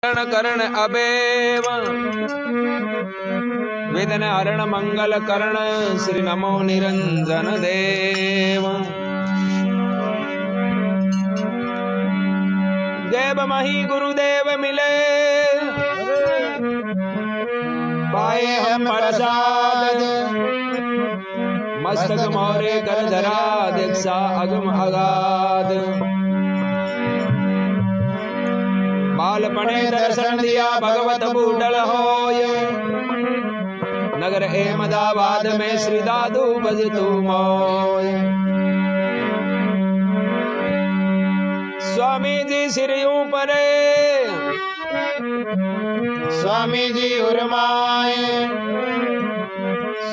करण अबेव वेदन हरण मंगल करण श्री नमो निरंजन देव। देव मही गुरुदेव मिले पाए हम प्रसाद। मस्तक मोरे कर धरा दीक्षा अगम अगाध। बालपणे दर्शन दिया भगवत बूढ़ल होय। नगर अहमदाबाद में श्री दादू बजतु मोय। स्वामी जी सिर ऊपरे स्वामी जी उर्माए।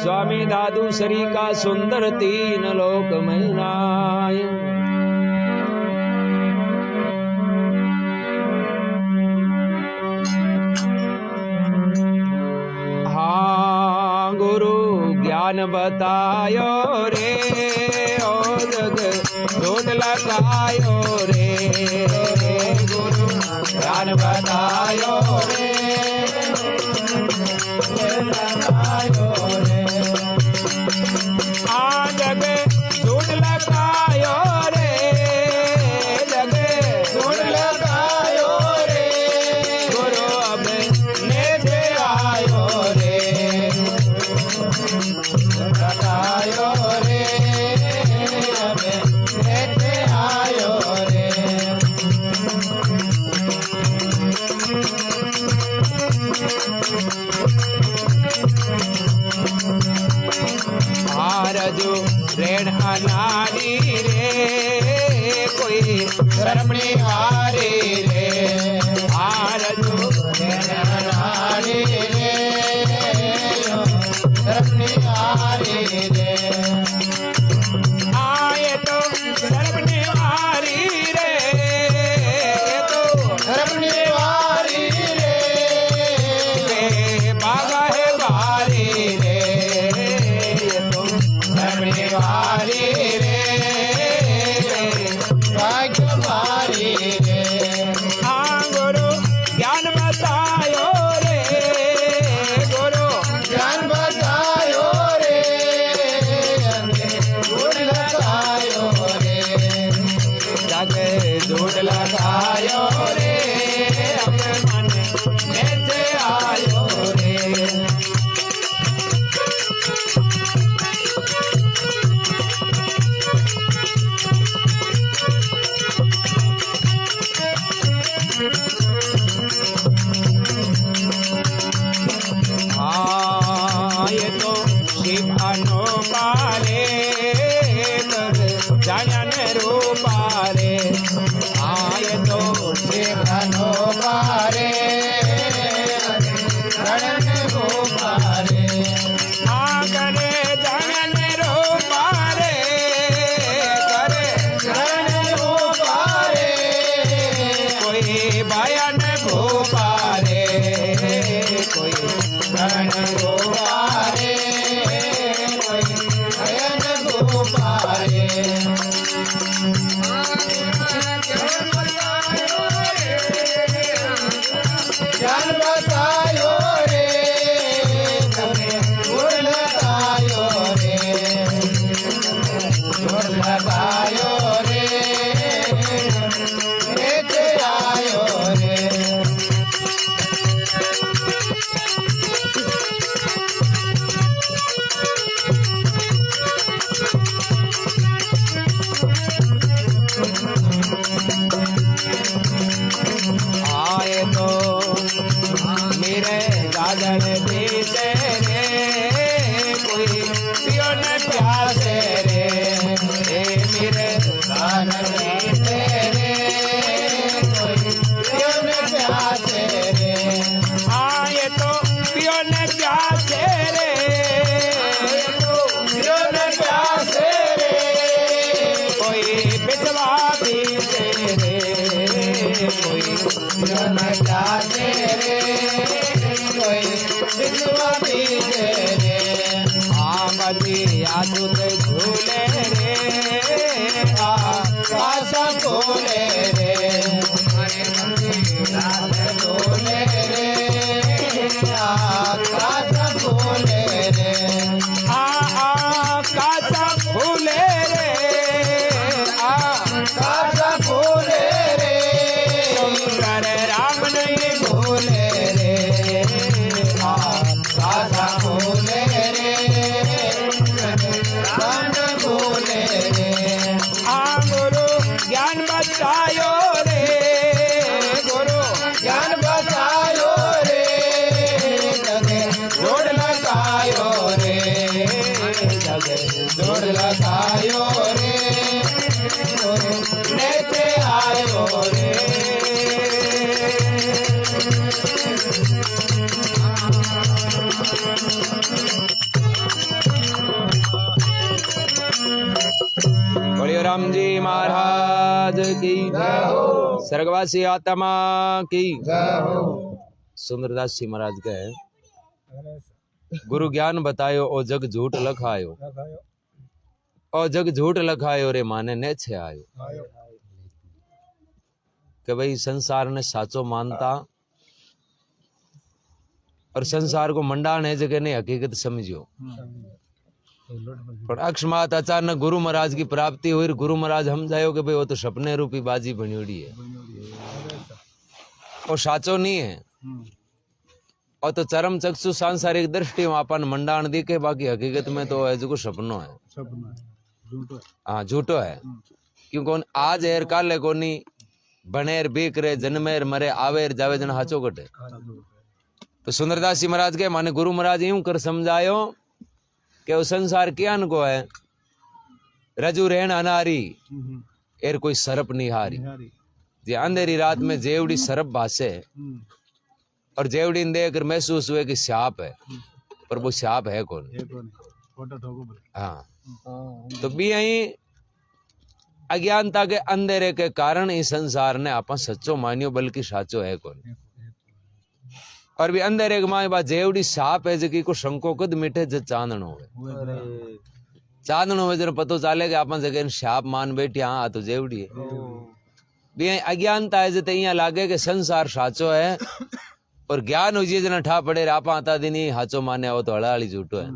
स्वामी दादू श्री का सुंदर तीन लोक में नाय। ज्ञान बतायो रे ओ जग जोड़ लगायो रे। गुरु ज्ञान बतायो रे लगायो रे। आ जग जोड़ लगायो रे जग जोड़ लगायो रे। गुरु अब ले आयो रे लगायो रे लेते आयो रे। आरजू रेण अनारी रे कोई शर्मणी हारी रे। आरजू रेण अनारी रे शर्मणी हारी रे। आए तो शर्मणी हारी रे तो शर्मणी हारी रे। बागा है बारी रे तो शर्मणी हारी रे भाग्य भारी रे। हाँ गुरु ज्ञान बतायो रे गुरु ज्ञान बतायो रे जोड़ लगायो रे जग जोड़ लगायो रे। अपने मन ऐसे आयो रे। ये तो शिवानो पारे जान रूपारे। ये तो शिवानो पारे गणन रूपारे। करे जान रूपारे करे गणन रूपारे। कोई बयान भूपारे कोई गण गोपारे कोई गयन गोपारे। ज्ञान बतायो रे जोड़ लगायो रे जोड़ लगायो रे लेते आयो रे। आए तो मेरे गाजर पीते रे कोई पियो न प्यासे रे। मेरे गाजर पीते रे कोई पियो न प्यासे रे। आए तो पियो न प्यासे रे पियो न प्यासे रे। कोई बिचवा पीते रे कोई पियो न प्यासे रे कोई बिचवा बोलिए राम जी महाराज की जय हो, स्वर्गवासी आत्मा की जय हो। सुंदरदास जी महाराज कहे गुरु ज्ञान बतायो ओ जग झूठ लखायो, ओ जग झूठ लखायो रे माने ने छे आयो। कि भाई संसार ने साचो मानता और संसार को मंडाण है जगह ने हकीकत समझियो। पर अकस्मात अचानक गुरु महाराज की प्राप्ति हुई, गुरु महाराज हम जायो कि भाई वो तो सपने रूपी बाजी बनियोड़ी है, वो साचो नहीं है, और तो चरम चक्षु सांसारिक दृष्टि अपन मंडाण दिखे, बाकी हकीकत में तो है जो सपनो है, हाँ झूठो है। क्योंकि आज एर काले कोनी बनेर बीक रे जन्मेर मरे आवेर जावे जन हाचो कटे। तो सुंदरदास जी महाराज के माने गुरु महाराज यूं कर समझायो कि वो संसार क्या को है, रजू रहन अनारी एर कोई सरप निहारी। जे अंधेरी रात में जेवड़ी सरप भासे और जेवड़ी देख कर महसूस हुए कि सांप है, पर वो सांप है कौन। हाँ, तो भी यही अज्ञानता के अंधेरे के कारण इस संसार ने आपा सच्चो मानियो, बल्कि साचो है कौन। और भी अंधेरे के माए बा जेवड़ी सांप है जकी को शंको कद मिटे जब चांदन होवे, चांदन होवे जब पतो चाले कि आपा जगह सांप मान बैठी, हाँ तो जेवड़ी है। भी अज्ञानता है जते यहाँ लागे कि संसार साचो है, और ज्ञान हो जी जना ठा पड़े आपा आता दिन ही हाचो माने वो तो हड़ाली झूठो है।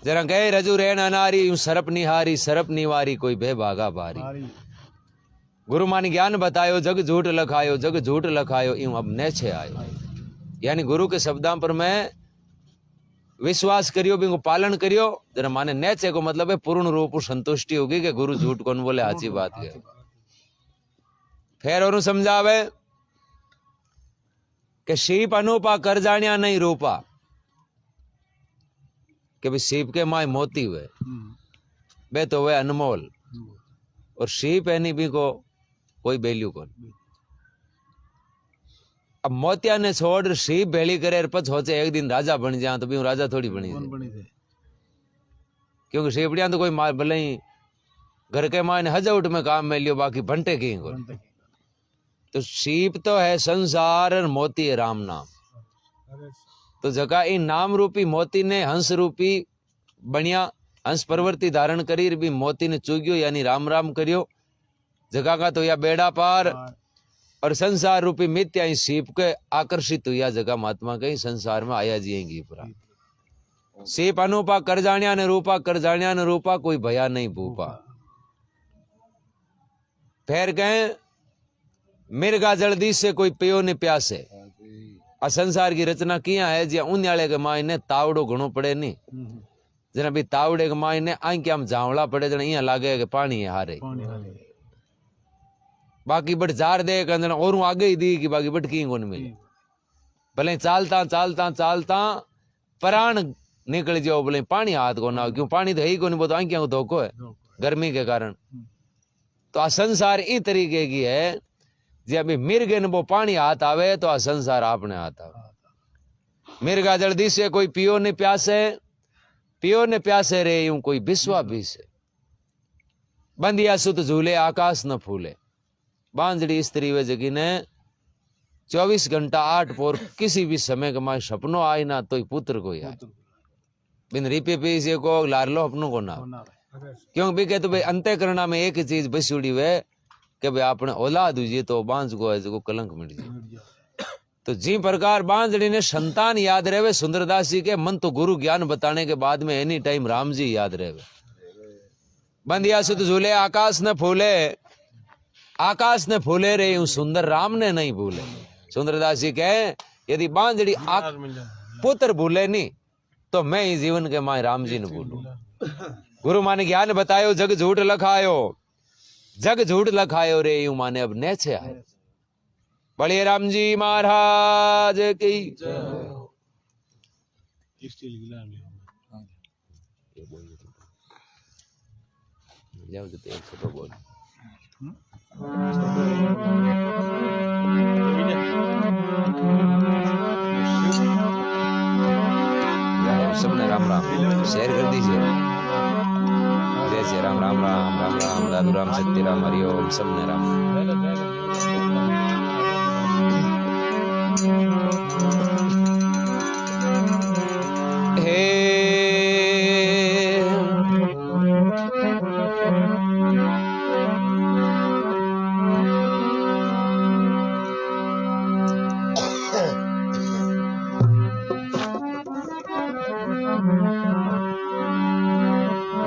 जरा गए रजू रहन अनारी यूं सरप निहारी, सरप निवारी कोई बे भागा भारी। गुरु मान ज्ञान बतायो जग झूठ लखायो, जग झूठ लखायो यूं अब ने छे आयो। यानी गुरु के शब्दां पर मैं विश्वास करियो, बिंगो पालन करियो, जरा माने ने छे को मतलब है पूर्ण रूप संतुष्टि होगी कि गुरु झूठ कौन बोले, हाची बात है। फिर और समझावे कि शीप अनूपा कर जानिया नहीं रूपा, कि भाई शीप के माए मोती हुए बे तो वे अनमोल, और शीप है नहीं भी को कोई वैल्यू कौन। अब मोतिया ने छोड़ शीप भेली करे पछ होचे एक दिन राजा बन जा, तो भी राजा थोड़ी बनी जाए, क्योंकि शीपड़िया तो कोई भले ही घर के मायने हजाउट में काम में लियो, बाकी भंटे की को। तो शीप तो है संसार और मोती है राम नाम। तो जगह इन नाम रूपी मोती ने हंस रूपी बनिया, हंस प्रवृत्ति धारण करी भी मोती ने चुगियो, यानी राम राम करियो जगह का तो या बेड़ा पार। और संसार रूपी मिथ्या इस सीप के आकर्षित हुआ जगह महात्मा कहीं संसार में आया जिएंगी पूरा। सीप अनुपा कर जानिया ने रूपा, कर जानिया ने रूपा कोई भया नहीं भूपा। फिर कहें मिर्गा जल्दी से कोई पियो ने प्यासे। संसार की रचना किया है जी उन्याले के माई ने तावड़ो घणो पड़े नहीं, जना भी तावड़े के माई ने आंखिया में झावड़ा पड़े, जना यहाँ लागे कि पानी है हारे, बाकी बट जार दे जना और आगे ही दी कि बाकी बट की कोन मिले। भले चालता चालता चालता प्राण निकल जाओ, भले पानी हाथ को ना, क्यों पानी तो है ही को नहीं, बहुत आंखिया को धोखो है गर्मी के कारण। तो आ संसार इस तरीके की है जी अभी मिर्गे ने वो पानी हाथ आवे तो आ संसार आपने हाथ आवे। मिर्गा जल्दी से कोई पियो ने प्यासे, पियो ने प्यासे रे यूं कोई बिस्वा भी से। बंदिया सुत झूले आकाश न फूले, बांझड़ी स्त्री वे जगी ने 24 घंटा 8 पोर किसी भी समय का मां सपनों आए ना तो पुत्र को आए, बिन रिपे पे से को लारलो अपनों को ना। क्यों भी कहते भाई अंत्य करना में एक चीज बसूड़ी हुए कि भाई आपने औलाद हुई तो बांझ को है जो कलंक मिट जाए। तो जी प्रकार बांझड़ी ने संतान याद रहे सुंदरदास जी के मन तो गुरु ज्ञान बताने के बाद में एनी टाइम राम जी याद रहे। बंदिया सुत झूले आकाश न फूले, आकाश ने फूले रे यूं सुंदर राम ने नहीं भूले। सुंदरदास जी कहे यदि बांझड़ी पुत्र भूले नहीं तो मैं ही जीवन के माए राम जी ने भूलू। गुरु माने ज्ञान बतायो जग झूठ लखायो, जग झूठ लखायो रे यूं माने अब ने छे आए। बड़े राम जी महाराज की जाओ तो एक बोल राम राम शेयर कर दीजिए। जय श्री राम राम राम राम राम दादू राम सत्य राम हरिओम सबने राम। हे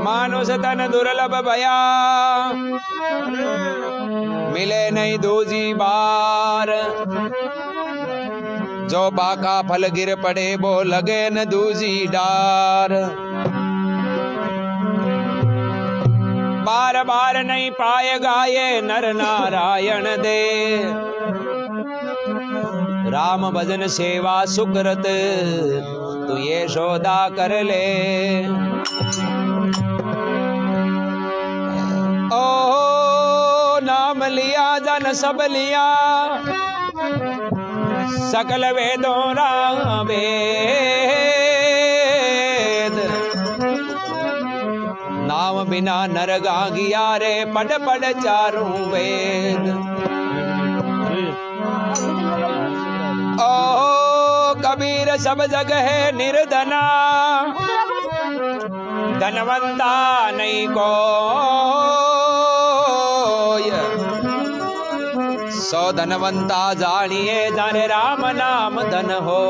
मानुष तन दुर्लभ भया मिले नहीं दूजी बार। जो बाका फल गिर पड़े वो लगे न दूजी डार। बार बार नहीं पाएगा ये नर नारायण दे। राम भजन सेवा सुकृत तू ये सौदा कर ले। ओ नाम लिया जन सब लिया सकल वेदों वेद। नाम बिना नर गागिया रे पढ़ पढ़ चारों वेद। ओ कबीर सब जगह निर्धना धनवंता नहीं कोय। सौ धनवंता जानिए जाने राम नाम धन हो।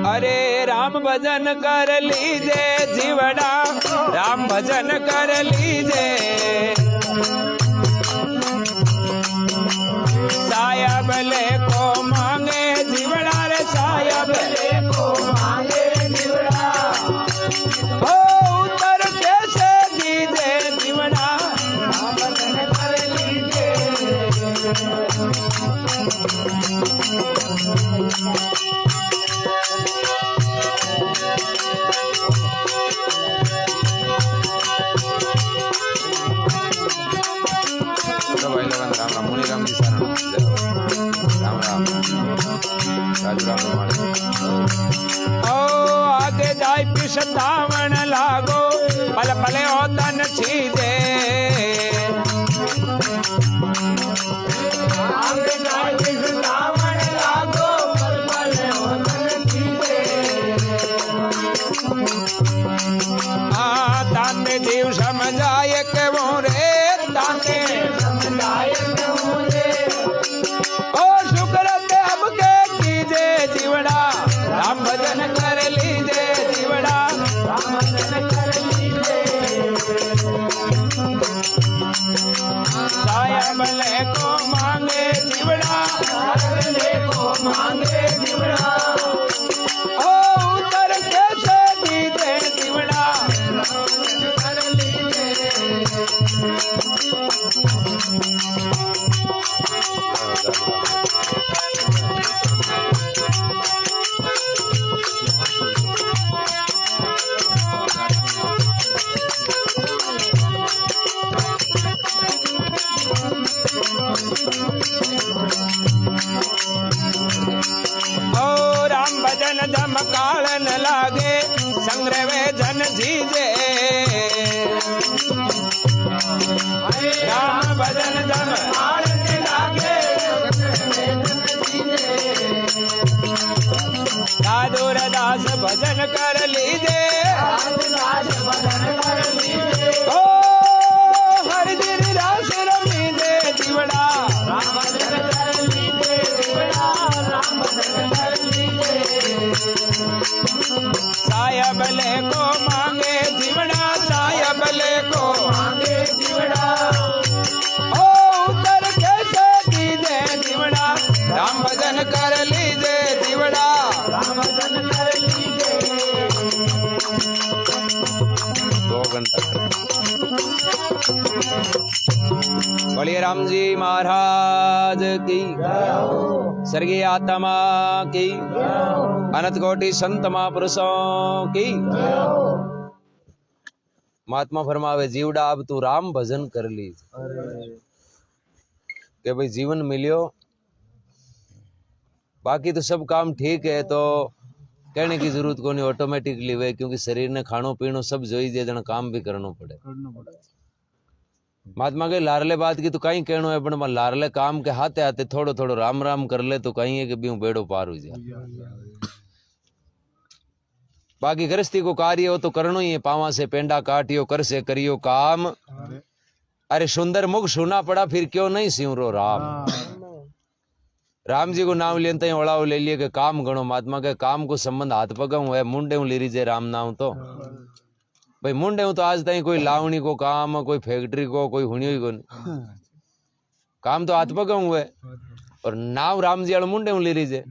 अरे राम भजन कर लीजे जीवड़ा राम भजन कर लीजे। सायब ले को मांगे जीवड़ा रे सायब ले को मांगे जीवड़ा। ओ उतर कैसे दीजे जीवड़ा राम भजन कर लीजे। राम राम मुनि राम जी शरण राम राम राजू राम राम। ओ आगे जाय पिछतावण लागो पल पले ओ तन छीजे। आगे जाय पिछतावण लागो पल पले ओ तन छीजे। आ ताते जीव समझाए के वो रे ताते समझाए के वो रे। ओ शुक्र ते अब के कीजे जीवड़ा राम भजन कर लीजे जीवड़ा राम भजन कर लीजे। सायब ले को मांगे जीवड़ा सायब ले को मांगे जीवड़ा। ओ उतर कैसे दीजे जीवड़ा राम भजन कर लीजे। ओ राम भजन धम कालन लागे संग्रह जन जीजे। राम भजन धम कालन लागे दादूर दास भजन कर लीजे। ओ हर दिन रास रमी दे जीवड़ा राम भजन कर लीजे जीवड़ा राम भजन कर लीजे। सायब ले को मांगे जीवड़ा सायब ले को मांगे जीवड़ा। ओ उतर कैसे दीजे जीवड़ा राम भजन कर लीजे जीवड़ा राम भजन कर लीजे। 2 घंटा बोलिए राम जी महाराज की स्वर्गीय आत्मा की अनंत कोटि संत महापुरुषों की। महात्मा फरमावे जीवड़ा अब तू राम भजन कर लीज के भाई जीवन मिलियो, बाकी तो सब काम ठीक है, तो कहने की जरूरत को नहीं, ऑटोमेटिकली वे, क्योंकि शरीर ने खानो पीनो सब जोई जे जन काम भी करनो पड़े। महात्मा के लारले बात की तो कहीं कहनो है, पण लारले काम के हाथे हाथे थोड़ो थोड़ो राम राम कर ले तो कहीं है कि भी बेड़ो पार हो जाए। बाकी गृहस्थी को कार्य हो तो करनो ही है, पावा से पेंडा काटियो कर से करियो काम, अरे सुंदर मुख सुना पड़ा फिर क्यों नहीं सिंरो राम। राम जी को नाम लेते हैं ओढ़ाओ ले लिए के काम गणो। महात्मा के काम को संबंध हाथ पगाऊ है, मुंडे ले लीजिए राम नाम तो भाई मुंडे तो आज तक कोई लावणी को काम, कोई फैक्ट्री को, कोई हुणी को काम तो हाथ पगाऊ है, और नाम राम जी वाले मुंडे ले लीजिए।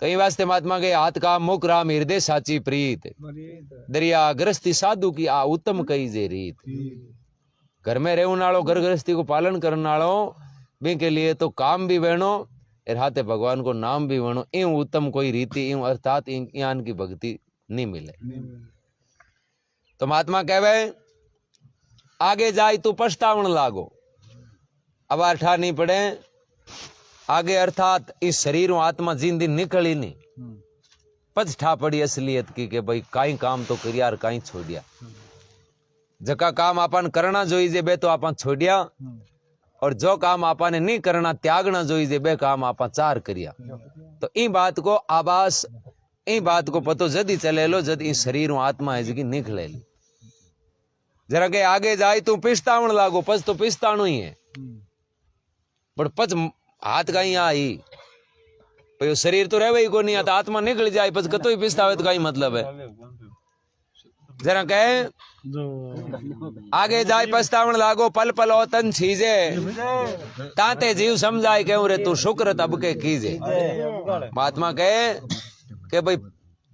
तो ये वास्ते महात्मा के हाथ का मुख राम हृदय साची प्रीत, दरिया गृहस्थी साधु की आ उत्तम कई जे रीत। घर में रहने वालों, घर गृहस्थी को पालन करने वालों बी के लिए तो काम भी वेणो और हाथे भगवान को नाम भी वेणो, यूं उत्तम कोई रीति यूं अर्थात ज्ञान की भक्ति नहीं मिले। तो महात्मा कहवे आगे जाए तो पछतावन लागो, अब अठा नहीं पड़े आगे, अर्थात इस शरीर आत्मा जिंदी निकली नहीं, पछठा पड़ी असलियत की के भाई काई काम तो करिया और काई छोड़िया। जका काम अपन करना जोईजे बे तो अपन छोड़िया, और जो काम आपने नहीं करना त्यागना जोईजे बे काम आपा चार करिया। तो ई बात को आभास, ई बात को पतो जदी चले लो जद ई शरीर आत्मा है जगी निकले ली। जरा के आगे जाए तू पिस्तावण लागो, पच तो पिस्ताणु ही है, पर पच हाथ का ही आई भाई शरीर तो रहे ही को नहीं आता, आत्मा निकल जाए पच कतो ही पिस्तावे तो का ही मतलब है। जरा कहे आगे जाए पछतावण लागो, पल पल औतन छीजे, ताते जीव समझाए क्यों रे तू शुक्र तब के कीजे। महात्मा कहे कि भाई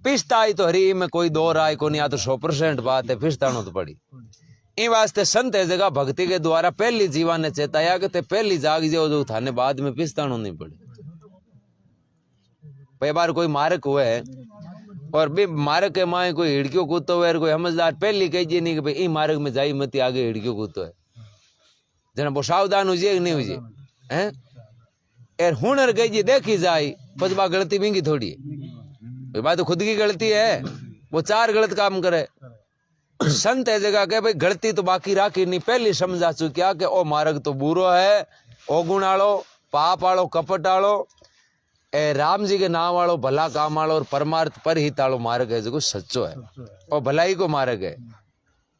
पिछताई तो हरी में कोई दो राय को नहीं, आ तो 100% बात है, पिछताणो तो पड़ी। इन वास्ते संत है जगह भक्ति के द्वारा पहली जीवा ने चेताया कि ते पहली जाग जो जो थाने बाद में पिछताणो नहीं पड़े। कई बार कोई मारक हुए और भी मार्ग के माए कोई हिड़कियों कूदतो है, कोई समझदार पहली कही नहीं कि भाई ई मार्ग में जाई मत आगे हिड़कियों कूदतो है, जना वो सावधान हो जाए नहीं हो जाए हैं। एर हुनर कही देखी जाए बस बा गलती बिंगी थोड़ी है, बात तो खुद की गलती है, वो चार गलत काम करे। संत है जगह के भाई गलती तो बाकी राखी नहीं, पहली समझा चुकिया कि ओ मार्ग तो बुरो है, ओ गुण आलो, पाप आलो, कपट आलो, ए राम जी के नाम वालो भला काम वालो और परमार्थ पर ही तालो मार्ग है जो सच्चो है और भलाई को मार्ग है।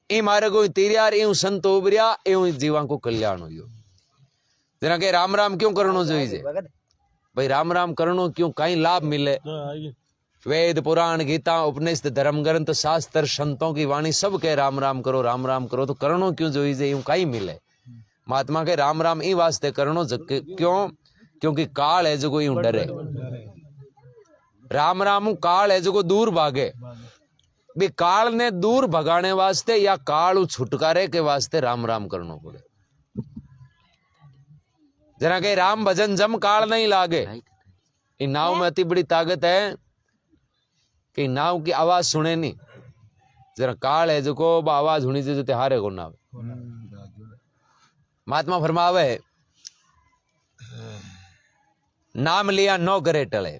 ई मार्ग को तीरियार यूं संत उबरिया यूं जीवा को कल्याण हो। जना के राम राम क्यों करनो जोईजे भाई, राम राम करनो क्यों, कहीं लाभ मिले। वेद पुराण गीता उपनिषद धर्म ग्रंथ शास्त्र संतों की वाणी सब के राम राम करो, राम राम करो, तो करनो क्यों जोईजे यूं कहीं मिले। महात्मा के राम राम ई वास्ते करनो क्यों, क्योंकि काल है जो यूं डरे। राम राम काल है जो दूर भागे, भी काल ने दूर भगाने वास्ते या काल छुटकारे के वास्ते राम राम करना पड़े। जना के राम भजन जम काल नहीं लागे। इन नाव में अति बड़ी ताकत है कि नाव की आवाज सुने नहीं, जरा काल है जो को आवाज सुनी जो त्योहारे को नाव। महात्मा फरमावे नाम लिया नो करे टले,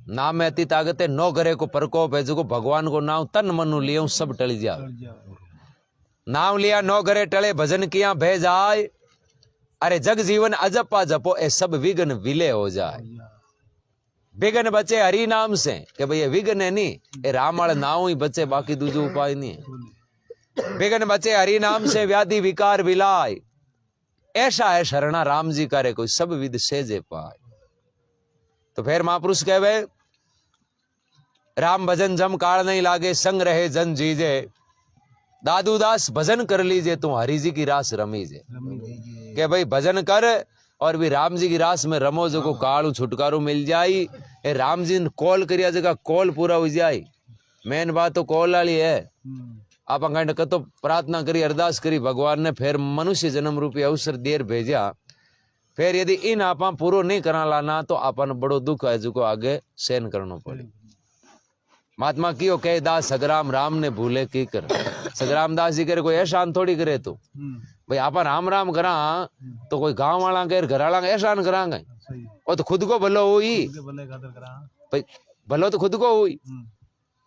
नाम में अति ताकत है, नो करे को प्रकोप है जो भगवान को नाम तन मनु लियो सब टली जाए। नाम लिया नो करे टले, भजन किया भे जाए, अरे जग जीवन अजपा जपो ए सब विघ्न विले हो जाए। विघ्न बचे हरि नाम से कि भाई ये विघ्न है नहीं, ये राम वाले नाम ही बचे, बाकी दूसरा उपाय नहीं है। विघ्न बचे हरि नाम से, व्याधि विकार विलाय, ऐसा है शरणा राम जी करे कोई सब विध सेजे पाए। तो फिर महापुरुष कहवे राम भजन जम काल नहीं लागे, संग रहे जन जीजे, दादू दास भजन कर लीजिए तू हरि जी की रास रमीजे। के भाई भजन कर और भी राम जी की रास में रमो जो को कालू छुटकारो मिल जाई। ए राम जी ने कॉल करिया जगह कॉल पूरा हो जाए, मेन बात तो कॉल वाली है। आप कहते कतो प्रार्थना करी अरदास करी भगवान ने, फिर मनुष्य जन्म रूपी अवसर देर भेजा, फिर यदि इन आपा पूरो नहीं करा लाना तो आपन बड़ो दुख है जो आगे सहन करना पड़े। महात्मा कियो कह दास सगराम राम ने भूले की कर। सगराम दास जी करे कोई एहसान थोड़ी करे तू भाई आपा राम राम करा तो कोई गांव वाला के घर वाला एहसान करांगे और तो खुद को भलो हुई भाई भलो तो खुद को हुई।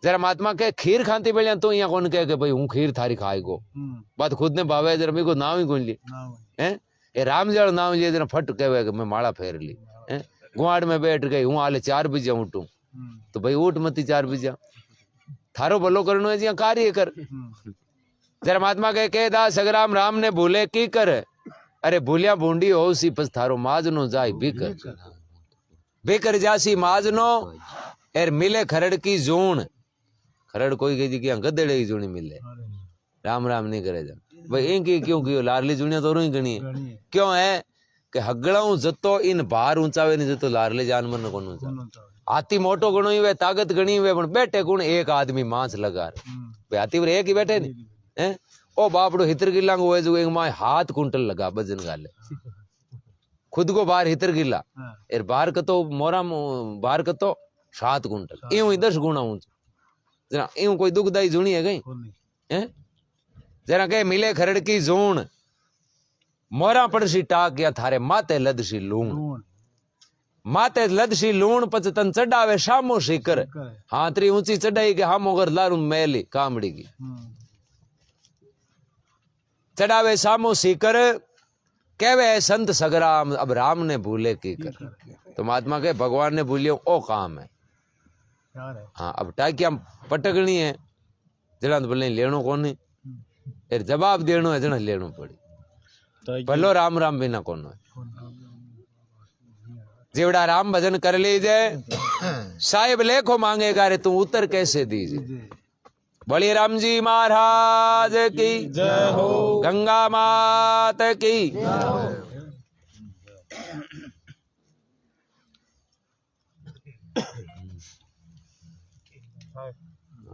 जरा महात्मा के खीर खाती बेलिया तो यहाँ कौन कहे भाई हूँ खीर थारी खाई को बात खुद ने भावे जरा मेरे को नाम ही कौन ली है ये राम जड़ नाम लिए जरा फट कहे कि मैं माला फेर ली है गुआड़ में बैठ गई हूँ आले 4 बजे उठूं तो भाई उठ मती 4 बजे थारो भलो करनो है जी कार्य कर। जरा महात्मा कहे दा सगराम राम ने भूले की कर अरे भूलिया बूंदी हो सी पस थारो माजनो जाय बेकर जासी माजनो एर मिले खरड़ की जून खरड़ कोई कही कि गदेड़े की जूनी मिले राम राम नहीं करे जा भाई इनकी क्यों क्यों लारली जूनिया तो ही गणी है क्यों है कि हगड़ाऊ जतो इन बाहर ऊंचावे नहीं जतो लारले जानवर न कोन ऊंचा हाथी मोटो गणो ही वे ताकत गणी हुए पण बैठे गुण एक आदमी मांस लगा भाई हाथी पर एक ही बैठे नहीं हैं ओ बापड़ो हितर गिला को जो एक मां हाथ कुंटल लगा वजन गाले खुद को बाहर हितर गिला एर बाहर कतो मोरा बाहर कतो 7 कुंटल यूं 10 गुना ऊंच जरा यूं कोई दुखदाई जूनी है गई हैं जरा के मिले खरड़ की जून मोरा पड़सी टाक या थारे माते लदसी लूण माते लदसी लूण पच तन चढ़ावे शामो शिकर हाथरी ऊंची चढ़ाई के हम अगर लारू मैली कामड़ी की चढ़ावे सामो सीकर कहवे संत सगराम अब राम ने भूले की कर तो महात्मा के भगवान ने भूलियो ओ काम है हाँ अब टाकिया पटकनी है जरा बोले लेनो कौन फिर जवाब देनो है जना लेनो पड़ी भलो राम राम बिना कौन है जेवड़ा राम भजन कर लीजे साहिब लेखो मांगेगा रे तू उत्तर कैसे दीजिए। बड़ी राम जी महाराज की जय हो गंगा मात की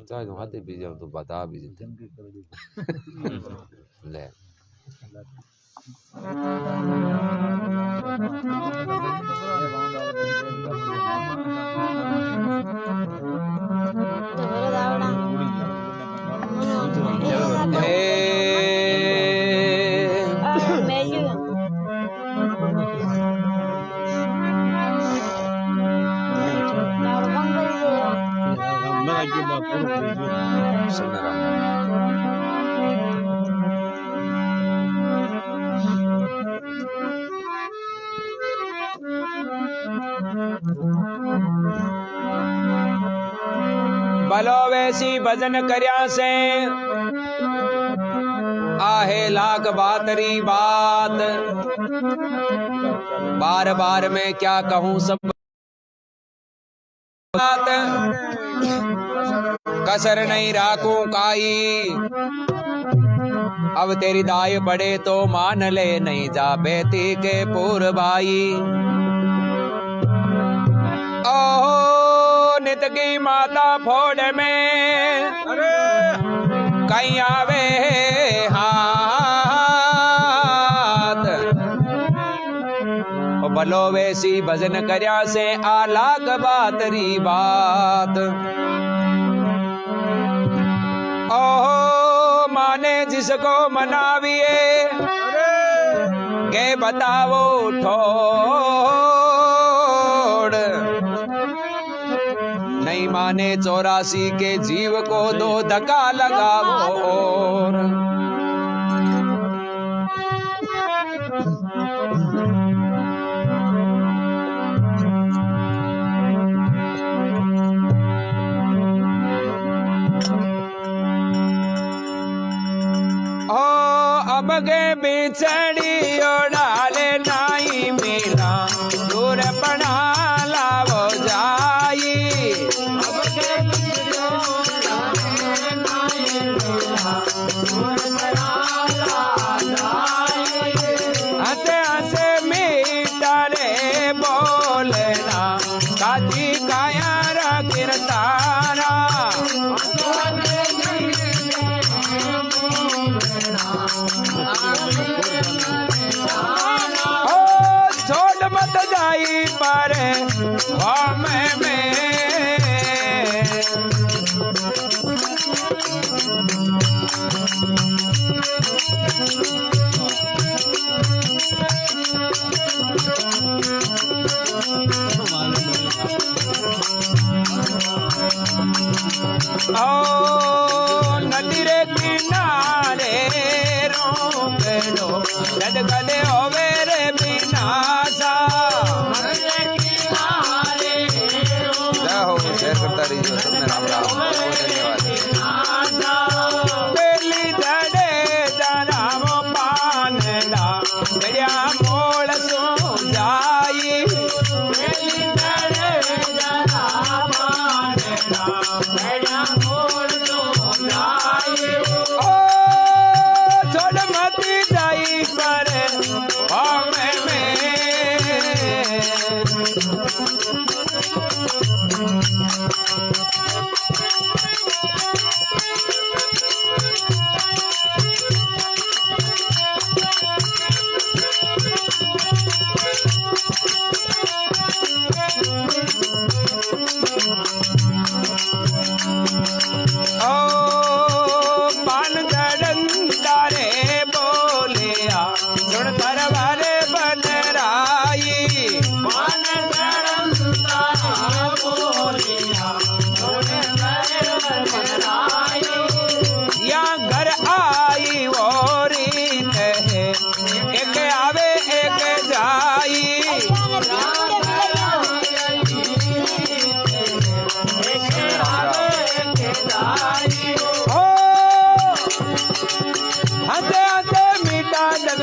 चाहे तुम हाथे पी जाओ तो बता भी ले भलो वैसी भजन करया से आहे लाख बातरी बात बार बार मैं क्या कहूँ सब बात कसर नहीं राखूं काई अब तेरी दाय पड़े तो मान ले नहीं जा बेटी के पूर भाई ओहो नित की माता फोड़ में कहीं आवे हाथ भलो वैसी भजन करया से आलाक बातरी बात ओहो माने जिसको मनाविए के बताओ ठोड़ नहीं माने 84 के जीव को 2 धक्का लगाओ और अब के बिछड़ी डाले नाई मिला दूर पड़ा लावो जाई अब के हंसे हंसे मीठा रे बोलना काजी काया किरतारा छोड़ मत जाई पर में ओ नदी रे किनारे रोकड़ो जद कदे होवे रे विनाशा जय हो शेयर करता रहिए सबने राम राम बहुत बहुत धन्यवाद बेली धड़े जनाम पानड़ा गया मोल सो जाई बेली धड़े जनाम पानड़ा गया मोल सो जाई ओ छोड़ मत जाई पर हमें में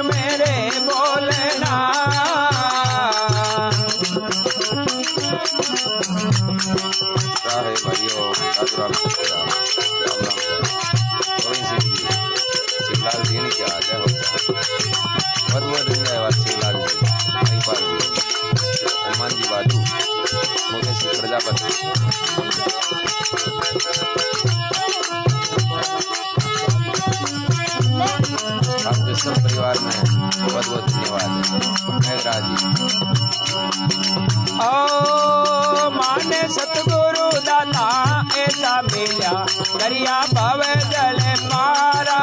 मेरे बोलना शिवलाल जी ने क्या आजा होता बहुत बहुत धन्यवाद शिवलाल जी नहीं पार हनुमान जी बाजू मुझे श्री प्रजापति आपके सब परिवार में बहुत बहुत धन्यवाद मेघराज जी ओ माने सतगुरु दाता ऐसा मिला दरिया भवे जल पारा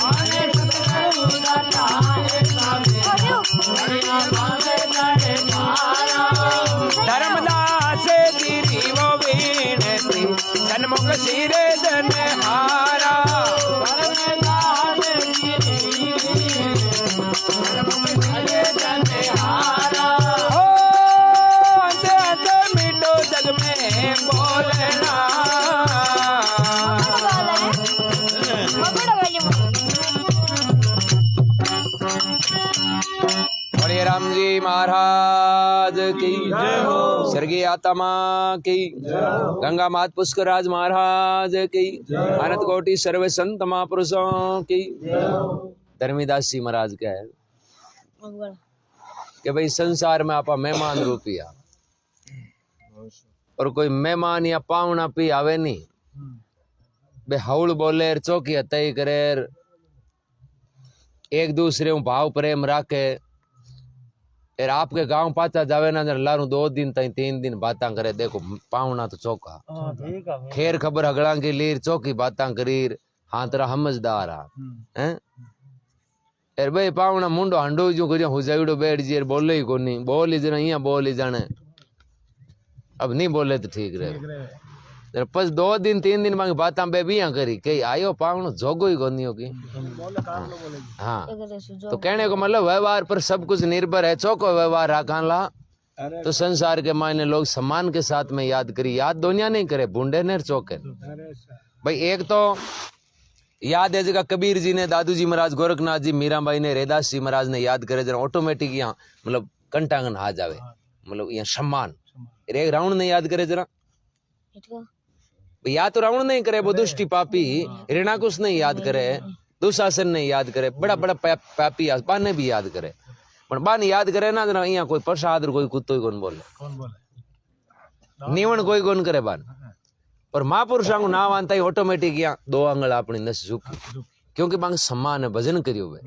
माने सतगुरु दाता ऐसा मिला दरिया भवे जल पारा धर्मदास तेरी वो विनती सन्मुख सिरे जन हारा बोलिए राम जी महाराज की स्वर्गीय आत्मा की गंगा मात पुष्कराज महाराज की अनंत कोटि सर्व संत महापुरुषों की धर्मीदास जी महाराज क्या है कि भाई संसार में आपा मेहमान रूपिया और कोई मेहमान या पावना पी आवे नहीं बे हौल बोले चौकी तय करे एक दूसरे भाव प्रेम राखे यार आपके गांव पाचा जावे ना लारू 2 दिन तई 3 दिन बातां करे देखो पावना तो चौका खैर खबर हगड़ा की लीर चौकी बातां करीर हाँ तेरा समझदार हैं यार भाई पावना मुंडो हांडो जो करियो हुजाइडो बैठ जी बोले ही कोनी बोल ही जना यहाँ बोल ही जाने अब नहीं बोले तो ठीक रहे पस 2 दिन 3 दिन मांगे बात बेबिया करी कही आयो पावनो जोगो ही कोनी होगी हाँ तो कहने को मतलब व्यवहार पर सब कुछ निर्भर है चौको व्यवहार राखान ला तो संसार के मायने लोग सम्मान के साथ में याद करी याद दुनिया नहीं करे बूंदे ने चौके भाई एक तो याद है जगह कबीर जी ने दादू जी महाराज गोरखनाथ जी मीराबाई ने रेदास जी महाराज ने याद करे जरा ऑटोमेटिक यहाँ मतलब कंटांगन आ जावे मतलब यहाँ सम्मान एक रावण ने याद करे जरा या तो रावण नहीं करे वो दुष्टि पापी हिरणाकुश नहीं याद करे दुशासन नहीं याद करे बड़ा बड़ा पापी बान ने भी याद करे पर बान याद करे ना जरा यहाँ कोई प्रसाद कोई कुत्तो ही कौन बोले नीवण कोई कौन करे बान और महापुरुषों को नाम आनता ही ऑटोमेटिक यहाँ 2 आंगल अपनी नस झुकी क्योंकि बांग सम्मान भजन करियो वे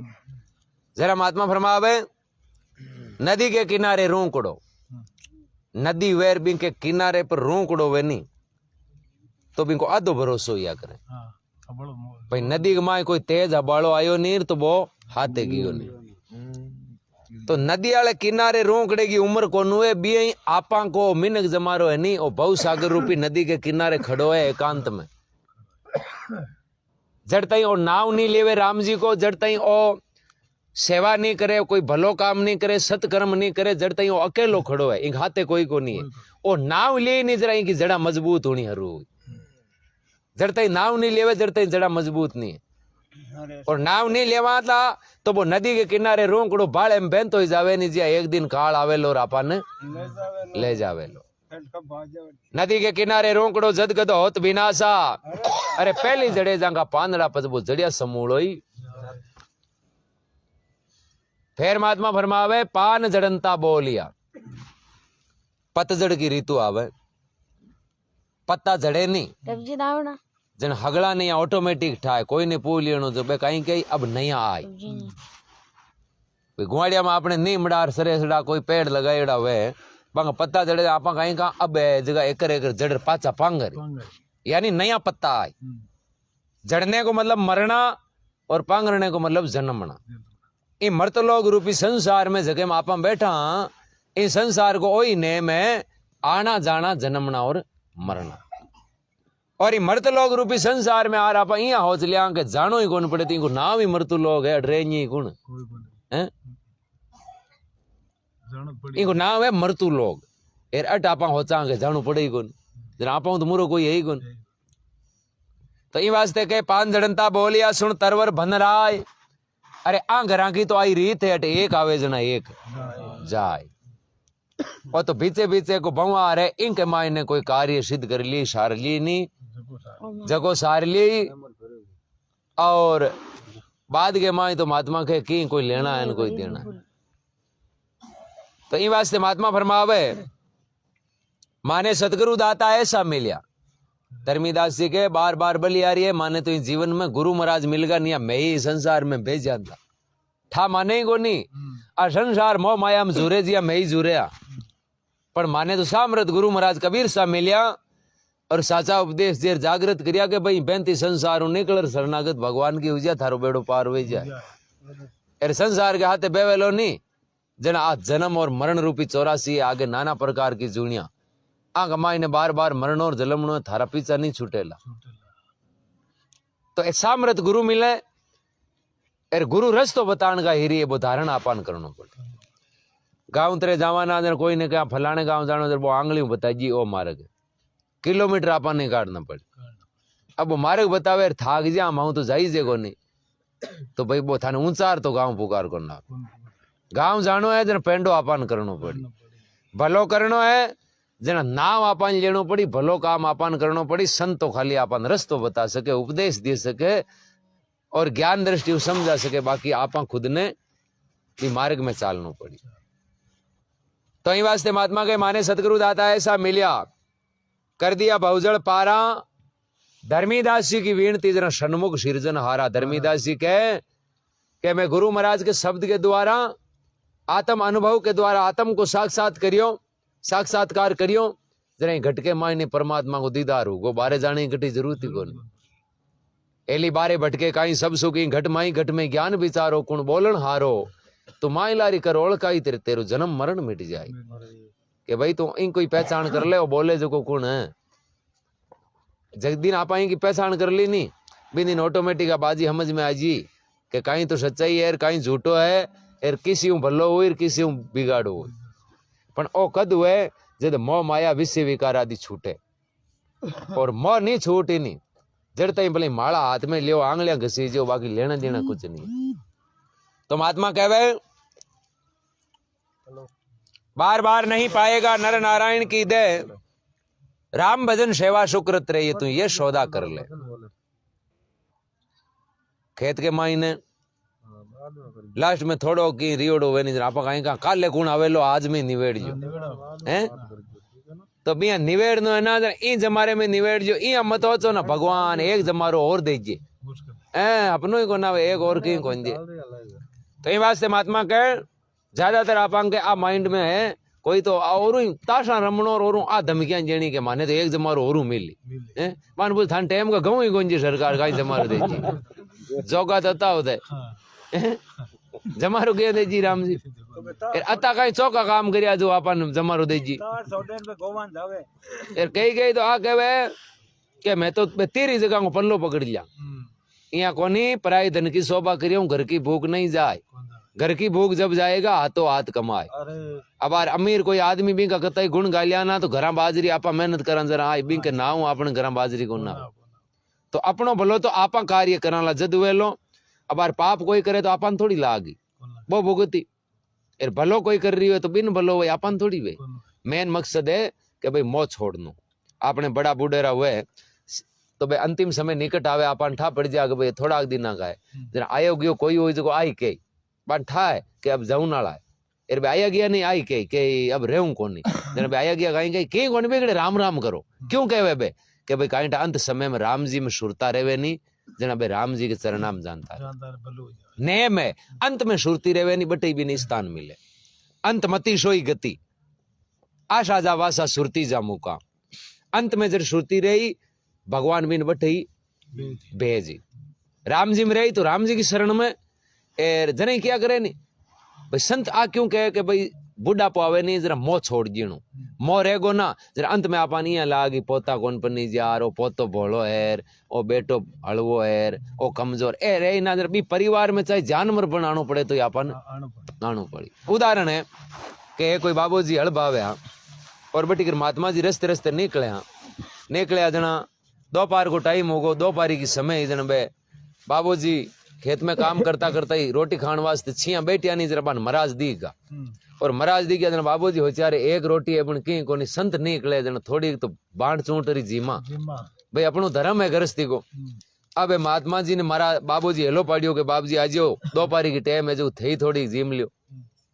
जरा महात्मा फरमावे नदी के किनारे रोकड़ो नदी वेर बिंग के किनारे पर रोकड़ो वे नहीं तो बिंको आधो भरोसो या करे भाई नदी के माए कोई तेज हबाड़ो आयो नहीं तो वो हाथे गियो नहीं तो तो नदी वाले किनारे रोकड़े की उम्र कौन हुए बी आपा को मिनक जमारो है नहीं, ओ बहु सागर रूपी नदी के किनारे खड़ो है एकांत में। जड़ तई ओ नाव नहीं लेवे राम जी को, जड़ तई ओ सेवा नहीं करे, कोई भलो काम नहीं करे, सत्कर्म नहीं करे, जड़ तई ओ अकेलो खड़ो है, इंक हाथे कोई को नहीं है। ओ नाव ले नहीं जरा इनकी जड़ा मजबूत होनी हरू, जड़ तई नाव नहीं लेवे जड़ तई जड़ा मजबूत नहीं है। और नाव नहीं लेवा था तो वो नदी के किनारे रोकड़ो बाड़े में बहन तो जावे नहीं जिया एक दिन काल आवेलो और आपन ले जावेलो। नदी के किनारे रोकड़ो जद गदो होत बिनासा, अरे पहली जड़े जांगा पांदड़ा पजबो जड़िया समूलो ही। फिर महात्मा फरमावे पान जड़नता बोलिया, पतझड़ की ऋतु आवे, पत्ता जड़े नहीं जन हगड़ा नहीं ऑटोमेटिक ठाए, कोई ने पूछ लेनो जो बे कहीं कहीं अब नया आए गुआड़िया में आपने नीमड़ार सरेसड़ा कोई पेड़ लगाएड़ा वे बांगा पत्ता जड़े आपा कहीं का अब जगह एकर एकर जड़ पाचा पांगर, यानी नया पत्ता आए। जड़ने को मतलब मरना और पांगरने को मतलब जन्मना। ये मर्तलोक रूपी संसार में जगह में आपा बैठा, इस संसार को वही नेम है आना जाना जन्मना और मरना। और ये मर्तलोक रूपी संसार में आ रहा इं होच लिया के जानो ही कौन पड़े, इनको नाम ही मृत्यु लोग है, ड्रेनी गुण है, इनको नाम है मृत्यु लोग। एर अट आपा होचा के जानो पड़े ही कौन, जरा आपा तो मुरो कोई यही कौन। तो इन वास्ते के पान जड़नता बोलिया सुन तरवर भनराय, अरे आ घरा की तो आई रीत है, अट एक आवे जना एक जाए। और तो बीचे बीचे को बवा रहे इनके मायने कोई कार्य सिद्ध कर ली, सार ली नहीं जगो सार ली, और बाद के माई तो महात्मा के की कोई लेना है न कोई देना है। तो इन वास्ते महात्मा फरमावे माने सतगुरु दाता ऐसा मिलिया। धर्मीदास जी के बार बार बली आ रही है, माने तो इस जीवन में गुरु महाराज मिलगा नहीं, मैं ही संसार में भेज जाता था, माने ही को नहीं आ संसार मोह माया में झूरे जिया मैं ही झूरिया, पर माने तो सामृत गुरु महाराज कबीर सा मिलिया और साचा उपदेश देर जागृत करिया के भाई बेंती संसार निकल शरणागत भगवान की हुआ थारो बेड़ो पार हो जाए। अरे संसार के हाथे बेवेलो नहीं जना आज जन्म और मरण रूपी 84 आगे नाना प्रकार की जूनिया आग माई ने बार बार मरण और जलमणो थारा पीछा नहीं छूटेला। तो सामृत गुरु मिले, अरे गुरु रस्तो बताने का हिरी वो धारण आपान करना पड़े। गाँव तेरे जावाना जन कोई ने कहा फलाने गाँव जानो जब वो आंगली बताइए ओ मार्ग किलोमीटर आपा नहीं काटना पड़े। अब वो मार्ग बतावे थाक जा माऊ तो जाई जे को नहीं, तो भाई वो थाने ऊंचार तो गाँव पुकार को ना गाँव जानो है जन पेंडो आपान करनो पड़ी, भलो करनो है जना नाम आपान लेनो पड़ी, भलो काम आपान करनो पड़ी। संतो खाली आपान रस्तो बता सके, उपदेश दे सके और ज्ञान दृष्टि समझा सके, बाकी आपा खुद ने मार्ग में चालनो पड़ी। तो इन वास्ते महात्मा के माने सतगुरु दाता ऐसा मिलिया, कर दिया बहुजल पारा। धर्मीदास जी की विनती जरा सन्मुख सिरजन हारा। धर्मीदास जी कहे कि मैं गुरु महाराज के शब्द के द्वारा आत्म अनुभव के द्वारा आत्म को साक्षात्कार करियो, जरा घटके मायने परमात्मा को दीदार हो गो, बारे जाने की घटी जरूरत ही कोनी। एली बारे भटके काई सब सुखी, घट माई घट में ज्ञान विचारो, कुण बोलन हारो, तो माई लारी कर ओळखाई तेरो जन्म मरण मिट जाए। कि भाई तू इन कोई पहचान कर ले, वो बोले जो को कुण है। जगदीन आप की पहचान कर ली नहीं, बिन ऑटोमेटिक बाजी समझ में आ जी कि कहीं तो सच्चाई है, कहीं झूठो है, एर किसी भलो हो किसी बिगाड़ो हो। पण ओ कद हुए जब मोह माया विषय विकार आदि छूटे, और मोह नहीं छूटी नहीं जड़ता ही भले माला हाथ में लियो आंगलियां घसी जो, बाकी लेना देना कुछ नहीं। तो महात्मा कहवे बार बार नहीं पाएगा नर नारायण की दे, राम भजन सेवा शुक्रत रही, तू ये सौदा कर ले। खेत के मायने लास्ट में थोड़ो की रियोड़ो वे नहीं आप कहीं का काले कुण आवेलो आज में निवेड़ जो हैं, तो बिया निवेड़ नो है ना ई जमारे में निवेड़ जो ई मत हो ना भगवान एक जमारो और दीजिए अपनो ही को ना एक और की कौन दे। तो ये वास्ते महात्मा कह ज्यादातर आप के आ माइंड में है कोई तो और ताशा रमणो और आ धमकियां जेनी के माने तो एक जमारो और मिली हैं, मान बोल थान टाइम का गऊ ही गोंजी सरकार का जमारो दे जोगा तता होता है जमारो गया दे जी राम जी। अता कहीं चौका काम करिया जो आपन जमारो देजी यार कही गई तो आ कहवे के मैं तो तेरी जगह को पल्लो पकड़ लिया यहाँ कोनी पराई धन की शोभा करियो घर की भूख नहीं जाए घर की भूख जब जाएगा हाथों हाथ कमाए अब यार अमीर कोई आदमी भी का कतई गुण गालिया ना तो घरा बाजरी आपा मेहनत करा जरा आई भी के ना हूं अपने घरा बाजरी को ना तो अपनो भलो तो आपा कार्य कराला जद वेलो अब यार पाप कोई करे तो आपन थोड़ी लागी वो भुगती यार भलो कोई कर रही हो तो बिन भलो वो आपन थोड़ी वे मेन मकसद है कि भाई मौत छोड़नो आपने बड़ा बुढ़ेरा हुए तो भाई अंतिम समय निकट आवे आपन ठा पड़ जाए भाई थोड़ा दिन ना गाए जरा आयो गयो कोई हो जो आई के बात ठा है कि अब जाऊं नाला है यार भाई आया गया नहीं आई के अब रहूं कोनी जरा भाई आया गया कहीं कहीं कोनी बेगड़े राम राम करो क्यों कहवे बे कि भाई कहीं अंत समय में राम जी में सुरता रेवे नहीं जना भाई राम जी के चरनाम जानता है नेम है अंत में सुरती रेवे नहीं बटे भी नहीं स्थान मिले अंत मती सोई गति आशा जा वासा सुरती जा मुका अंत में जब सुरती रही भगवान बिन बटे भेजी राम जी में रही तो राम जी की शरण में एर जने क्या करे नहीं भाई संत आ क्यों कहे कि भाई बुढ़ा पावे नहीं जरा मोह छोड़ जीणु मोह रहेगो ना जरा अंत में आपा नहीं लागी पोता कौन पनी जार ओ पोतो भोलो हेर ओ बेटो हलवो हेर ओ कमजोर ए रे ना जरा बी परिवार में चाहे जानवर बनानो पड़े तो आपन आनो पड़ी उदाहरण है कि कोई बाबूजी हल बाव्या और बटीकर महात्मा जी रस्ते रस्ते निकले जना दोपहर को टाइम होगो दोपहर की समय जन बे बाबूजी खेत में काम करता करता ही रोटी खाने वास्ते छिया बैठिया नहीं जरा महाराज दी का और महाराज दी गया बाबूजी हो चारे एक रोटी अपन की कोनी संत निकले जन थोड़ी तो बांट चूंटरी जीमा भाई अपनो धर्म है गृहस्थी को अब महात्मा जी ने मारा बाबूजी हेलो पाड़ियो के बाबूजी आज दोपहर की टाइम है जो थी थोड़ी जीम लियो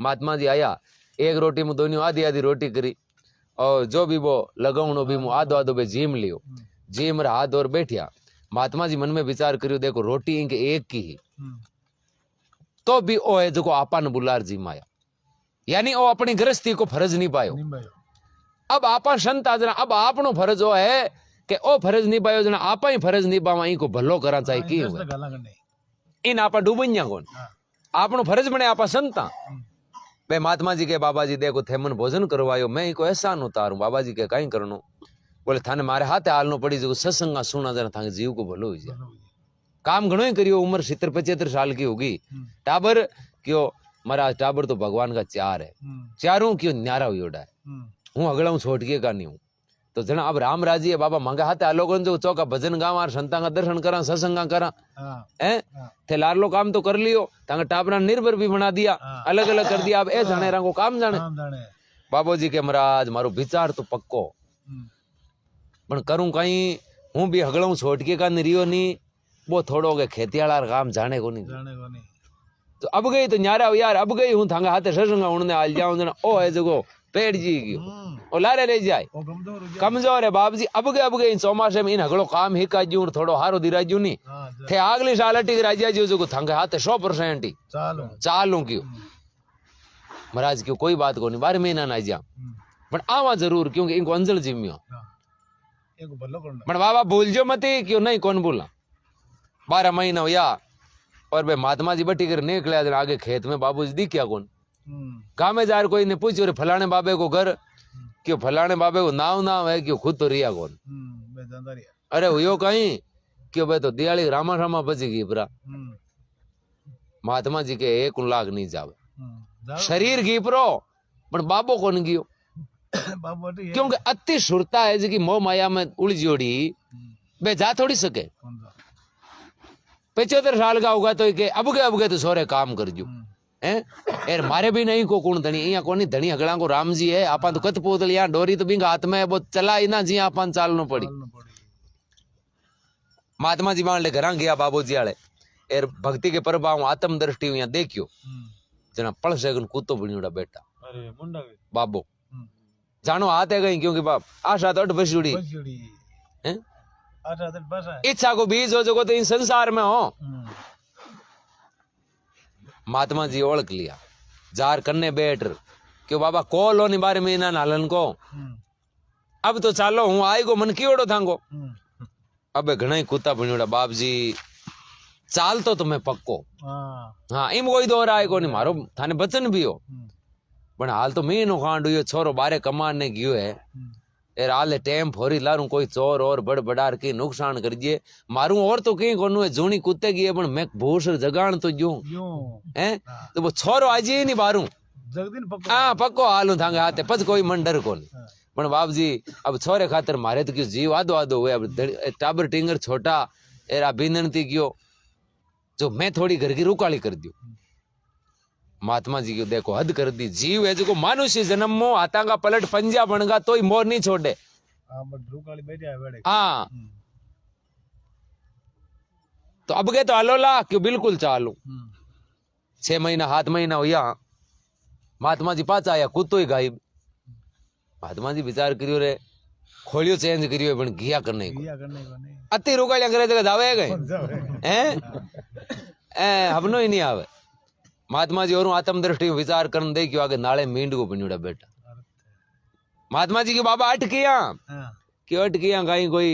महात्मा जी आया एक रोटी में दोनों आधी आधी रोटी करी और जो भी वो लगावनो भी मुँह आधो आधो बे जीम लियो जीम रहा हाथ और बैठिया महात्मा जी मन में विचार करियो देखो रोटी इनके एक की ही तो भी ओ है जो आपा ने बुलार जी माया यानी ओ अपनी गृहस्थी को फर्ज नहीं पायो अब आपा संत आजना अब आपनो फर्ज हो है कि ओ फर्ज नहीं पायो जना आपा ही फर्ज नहीं पावा को भलो करा चाहिए की हुए इन आपा डूबनिया कौन आपनो फर्ज बने आपा संता भाई महात्मा जी के बाबा जी देखो थे मन भोजन करवायो मैं इको एहसान उतारूं बाबा जी के कहीं करनो बोले थाने मारे हाथे हालनो पड़ी जो सत्संग सुना जना थाने जीव को भलो हो जाए काम घणो ही करियो उम्र 70-75 साल की होगी टाबर क्यों महाराज टाबर तो भगवान का चार है चारों क्यों न्यारा हुआ है हूँ अगला हूँ छोट के का नहीं हूँ तो जना अब राम राजी है बाबा मांगा हाथे लोगों जो चौका भजन गावा संता का दर्शन करा सत्संगा करा है थे लारलो काम तो कर लियो तांगा टाबरा निर्भर भी बना दिया अलग अलग कर दिया अब ए जाने रंगो काम जाने बाबू जी के महाराज मारो विचार तो पक्को पण करूं कहीं हूँ भी हगड़ा छोट के का निरियो नहीं वो थोड़ो के खेतियाला काम जाने को नहीं तो अब गई तो न्यारा यार अब गई हूँ थांगा हाथे सत्संगा उड़ने आल जाऊं जना ओ है जगो पेड़ जी गयो ओ लारे ले जाए कमजोर है बाप जी अब गए इन चौमासे में इन हगड़ो काम ही का जूं थोड़ो हारो दिराजू नहीं थे अगली साल अटी राजा जी जो थांगे हाथे 100% ही चालू क्यों महाराज क्यों कोई बात को नहीं 12 महीना ना जा पर आवा जरूर क्योंकि इनको अंजल जिम्मियो पर बाबा भूल जो मत क्यों नहीं कौन बोला 12 महीना हो या और भाई महात्मा जी बटी कर निकले आगे खेत में बाबूजी दिखा कौन कामे जार कोई ने पूछो रे फलाने बाबे को घर क्यों फलाने बाबे को नाव है क्यों खुद तो रिया कौन अरे हुयो कहीं क्यों भाई तो दियाली रामा रामा बची गई पूरा महात्मा जी के 1 लाख नहीं जावे शरीर घी परो पर बाबो कौन गयो क्योंकि अति सुरता है जी मोह माया में उलझोड़ी बे जा थोड़ी सके 75 साल का होगा तो के अब गए तो सोरे काम कर जो एर मारे भी नहीं को कौन धनी यहाँ कोनी धनी अगला को राम जी है आपा तो कत पोतल यहाँ डोरी तो बिंग हाथ में वो चला ही ना जी आपन चालनो पड़ी महात्मा जी मान ले घर गया बाबू जी आले एर भक्ति के प्रभाव आत्म दृष्टि यहाँ देखियो जना पड़ से कुत्तो बनियोड़ा बेटा बाबू जानो आते गई क्योंकि बाप आशा तो 8 बसुड़ी इच्छा को बीज हो जो तो इन संसार में हो महात्मा जी ओळख लिया जार कन्ने बैठ क्यों बाबा कॉल होनी 12 महीना नालन को अब तो चालो हूँ आई गो मन की ओडो थांगो अब घना ही कुत्ता बनियोड़ा बाप जी चाल तो तुम्हें पक्को हाँ इम कोई दो राय को नहीं मारो थाने बचन भी हो पण हाल तो मैं नो कांड हुयो छोरो बारे कमाने गयो है यार हाल टाइम फोरी लारूं कोई चोर और बड़ बड़ार के नुकसान कर दिए मारूं और तो कहीं कोनु है जूनी कुत्ते की है पण मैं भूस जगान तो जो हैं तो वो छोरो आज ही नहीं मारूं जगदीन पक्को हाँ पक्को हालू थांगे हाथे पछ कोई मन डर कोनी पण बाप जी अब छोरे खातर मारे तो क्यों जीव आदो आदो हुए अब टाबर टिंगर छोटा एरा बिनती क्यों जो मैं थोड़ी घर की रुकाली कर दियो महात्मा जी की देखो हद कर दी जीव है जो मानुष्य जन्म मो हाथा का पलट पंजा बनगा तो ही मोर नहीं छोड़े हाँ तो अब गए तो हलोला क्यों बिल्कुल चालू 6 महीना 7 महीना हुआ महात्मा जी पाचा आया कुत्तो ही गायब महात्मा जी विचार करियो रे खोलियो चेंज करियो पण घिया करने को अति रुकालिया करे जगह जावे गए हैं हमनो ही नहीं आवे महात्मा जी और आत्म दृष्टि विचार करने दे क्यों आगे नाले मींड को बन्यूड़ा बेटा महात्मा जी के बाबा अटकिया क्यों अटकिया कहीं कोई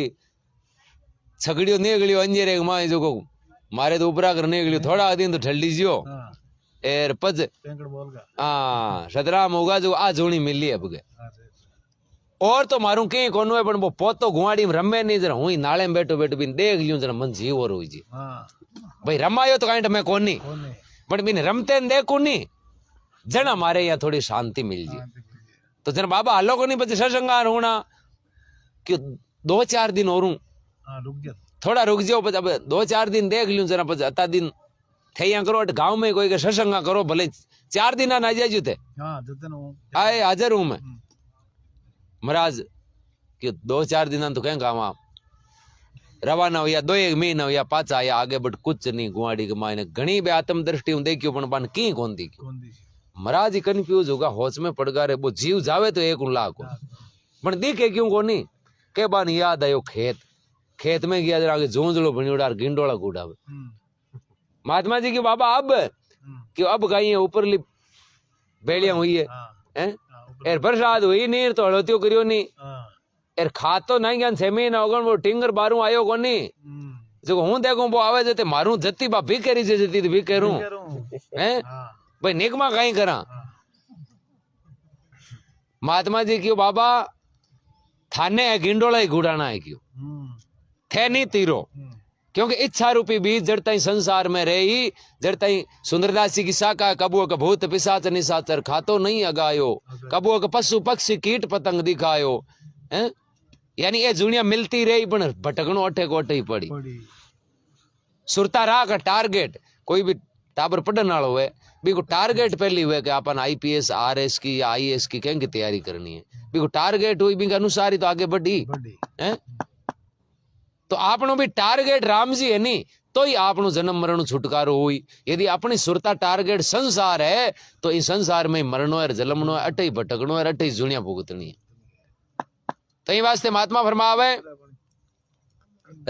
छगड़ियो निकलियो अंजेरे माए जो को मारे तो ऊपरा कर निकलियो थोड़ा दिन तो ठल लीजियो एर पज हाँ सतराम होगा जो आ जोनी मिली अब के और तो मारू कहीं कोनु है पण वो पोतो गुवाड़ी में रमे नहीं जरा हुई नाले में बैठो बैठो बिन देख लियो जरा मन जीव और हुई जी भाई रमायो तो कहीं मैं कोनी पण बिन रमते न देखू नहीं जना मारे यहाँ थोड़ी शांति मिल जी तो जना बाबा हालो को नहीं बचे सत्संगार होना कि 2-4 दिन और थोड़ा रुक जाओ अब 2-4 दिन देख लियो जरा पच अता दिन थे यहाँ करो गाँव में कोई के सत्संगा करो भले 4 दिन ना जाए थे आए हाजिर हूं मैं महाराज कि 2-4 दिन तो कहें गाँव रवाना हुआ 2-1 महीना हुआ पाचा आया आगे बट कुछ नहीं गुआड़ी के मायने घनी बे आत्म दृष्टि देखियो पण बान की कौन दी महाराज ही कंफ्यूज होगा होश में पड़ गा रे वो जीव जावे तो 1 लाख पण दिखे क्यों को नहीं के बान याद आयो खेत में गया जरा आगे जोंजलो बनियोड़ा गिंडोला कूड़ावे महात्मा जी के बाबा अब क्यों अब गई है ऊपर ली बेड़िया हुई है एर बरसात हुई नहीं तो हड़ोतियो करियो नहीं एर खा तो नहीं ज्ञान 6 महीना होगा वो टिंगर बारू आयो को नहीं जो हूं देखूं वो आवे जते मारू जत्ती बा भी करी जती भी करूं हैं भाई निकमा कहीं करा महात्मा जी क्यों बाबा थाने है गिंडोला ही घुड़ाना है क्यों थे नहीं तीरो क्योंकि इच्छा रूपी बीज जड़ ताई संसार में रही जड़ ताई सुंदरदास जी की शाखा कबुओ का भूत पिशाच निशाचर खातो नहीं अगायो कबुओ का पशु पक्षी कीट पतंग दिखायो हैं यानी ये दुनिया मिलती रही पण भटकनो अठे को अठे ही पड़ी सुरता राह का टारगेट कोई भी टाबर पढ़ने वाला हुए भी को टारगेट पहली हुए कि अपन IPS RS की या IAS की कहीं की तैयारी करनी है भी को टारगेट हुई भी अनुसार ही तो आगे बढ़ी हैं तो आपनो भी टारगेट राम जी है नहीं तो ही आपनो जन्म मरण छुटकारो हुई यदि अपनी सुरता टारगेट संसार है तो इस संसार में मरणो है जन्मनो है अटे ही भटकनो है अटे ही जुनिया भुगतनी है तो ये वास्ते महात्मा फरमावे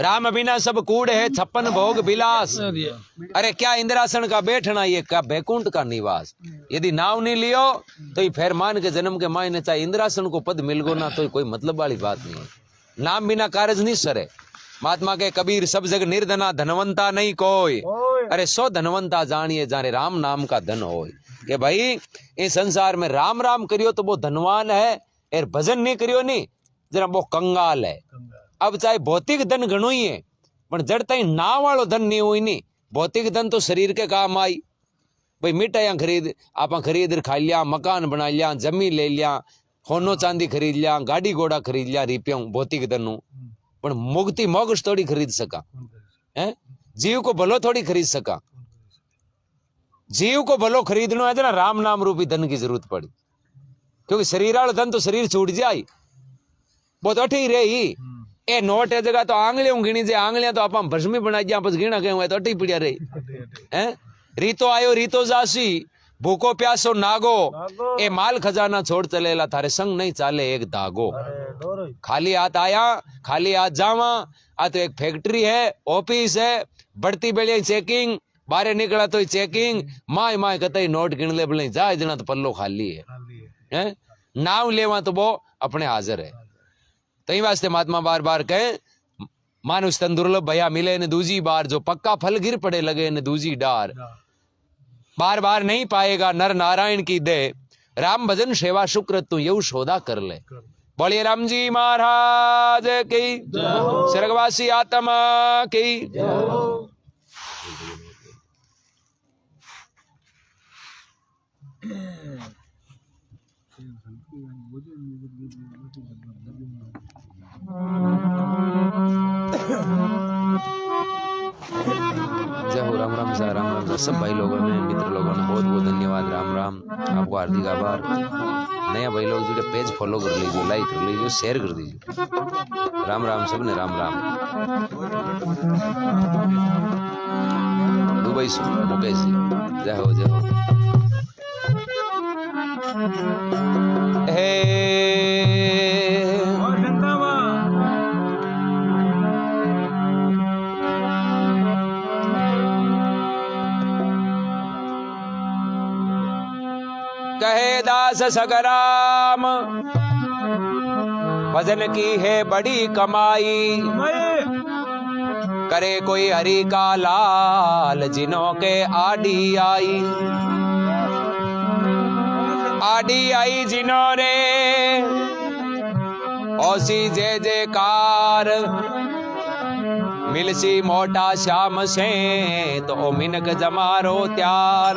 राम बिना सब कूड़ है 56 भोग विलास अरे क्या इंद्रासन का बैठना ये क्या बैकुंठ का निवास यदि नाव नहीं लियो तो ये फिर मान के जन्म के मायने चाहे इंद्रासन को पद मिल गो ना तो कोई मतलब वाली बात नहीं है नाम बिना कार्य नहीं सरे महात्मा के कबीर सब जग निर्धना धनवंता नहीं कोई अरे सो धनवंता जानिए जाने राम नाम का धन हो कि भाई इस संसार में राम राम करियो तो वो धनवान है और भजन नहीं करियो नहीं जरा वो कंगाल है अब चाहे भौतिक धन घणो ही है पर जड़ ताई नाव वालो धन नहीं हुई नहीं भौतिक धन तो शरीर के काम आई भाई मिठाइयां खरीद आप खरीद खा लिया मकान बना लिया जमीन ले लिया सोनो चांदी खरीद लिया गाड़ी घोड़ा खरीद लिया रुपया भौतिक धन पर मुक्ति मोक्ष थोड़ी खरीद सका है जीव को भलो थोड़ी खरीद सका जीव को भलो खरीदना है ना राम नाम रूपी धन की जरूरत पड़ी क्योंकि शरीर वाला धन तो शरीर छूट जाए बहुत अठी रही ए नोट है जगह तो आंगलियों गिनी जे आंगलियां तो आप भस्मी बनाई जा बस गिना गए तो अठी पड़िया रही हैं रीतो आयो रीतो जासी भूखो प्यासो नागो ए माल खजाना छोड़ चलेला थारे संग नहीं चाले एक दागो खाली हाथ आया खाली हाथ जावा आ तो एक फैक्ट्री है ऑफिस है बढ़ती बेड़िया चेकिंग बाहर निकला तो चेकिंग माय माय कतई नोट गिन ले बोले जा इतना तो पल्लो खाली है नाव लेवा तो वो अपने हाजिर है तो वास्ते महात्मा बार बार कहे मानुष तन दुर्लभ भया मिले ने दूजी बार, जो पक्का फल गिर पड़े लगे ने दूजी डार। बार बार नहीं पाएगा नर नारायण की दे, राम भजन सेवा शुक्र तू यू सौदा कर ले। बोलिए राम जी महाराज की, स्वर्गवासी आत्मा की। जय हो। राम राम सा, राम राम सा। सब भाई लोगों ने, मित्र लोगों ने बहुत बहुत धन्यवाद। राम राम, आपको हार्दिक आभार। नया भाई लोग जो पेज फॉलो कर लीजिए, लाइक कर लीजिए, शेयर कर दीजिए। राम राम सब ने, राम राम। दुबई से मुकेश जी, जय हो जय हो। कहे दास सगराम, भजन की है बड़ी कमाई, करे कोई हरि का लाल, जिनों के आडी आई। आडी आई जिनों रे, ओसी जय जयकार, मिलसी मोटा श्याम से, तो मिनक जमारो त्यार।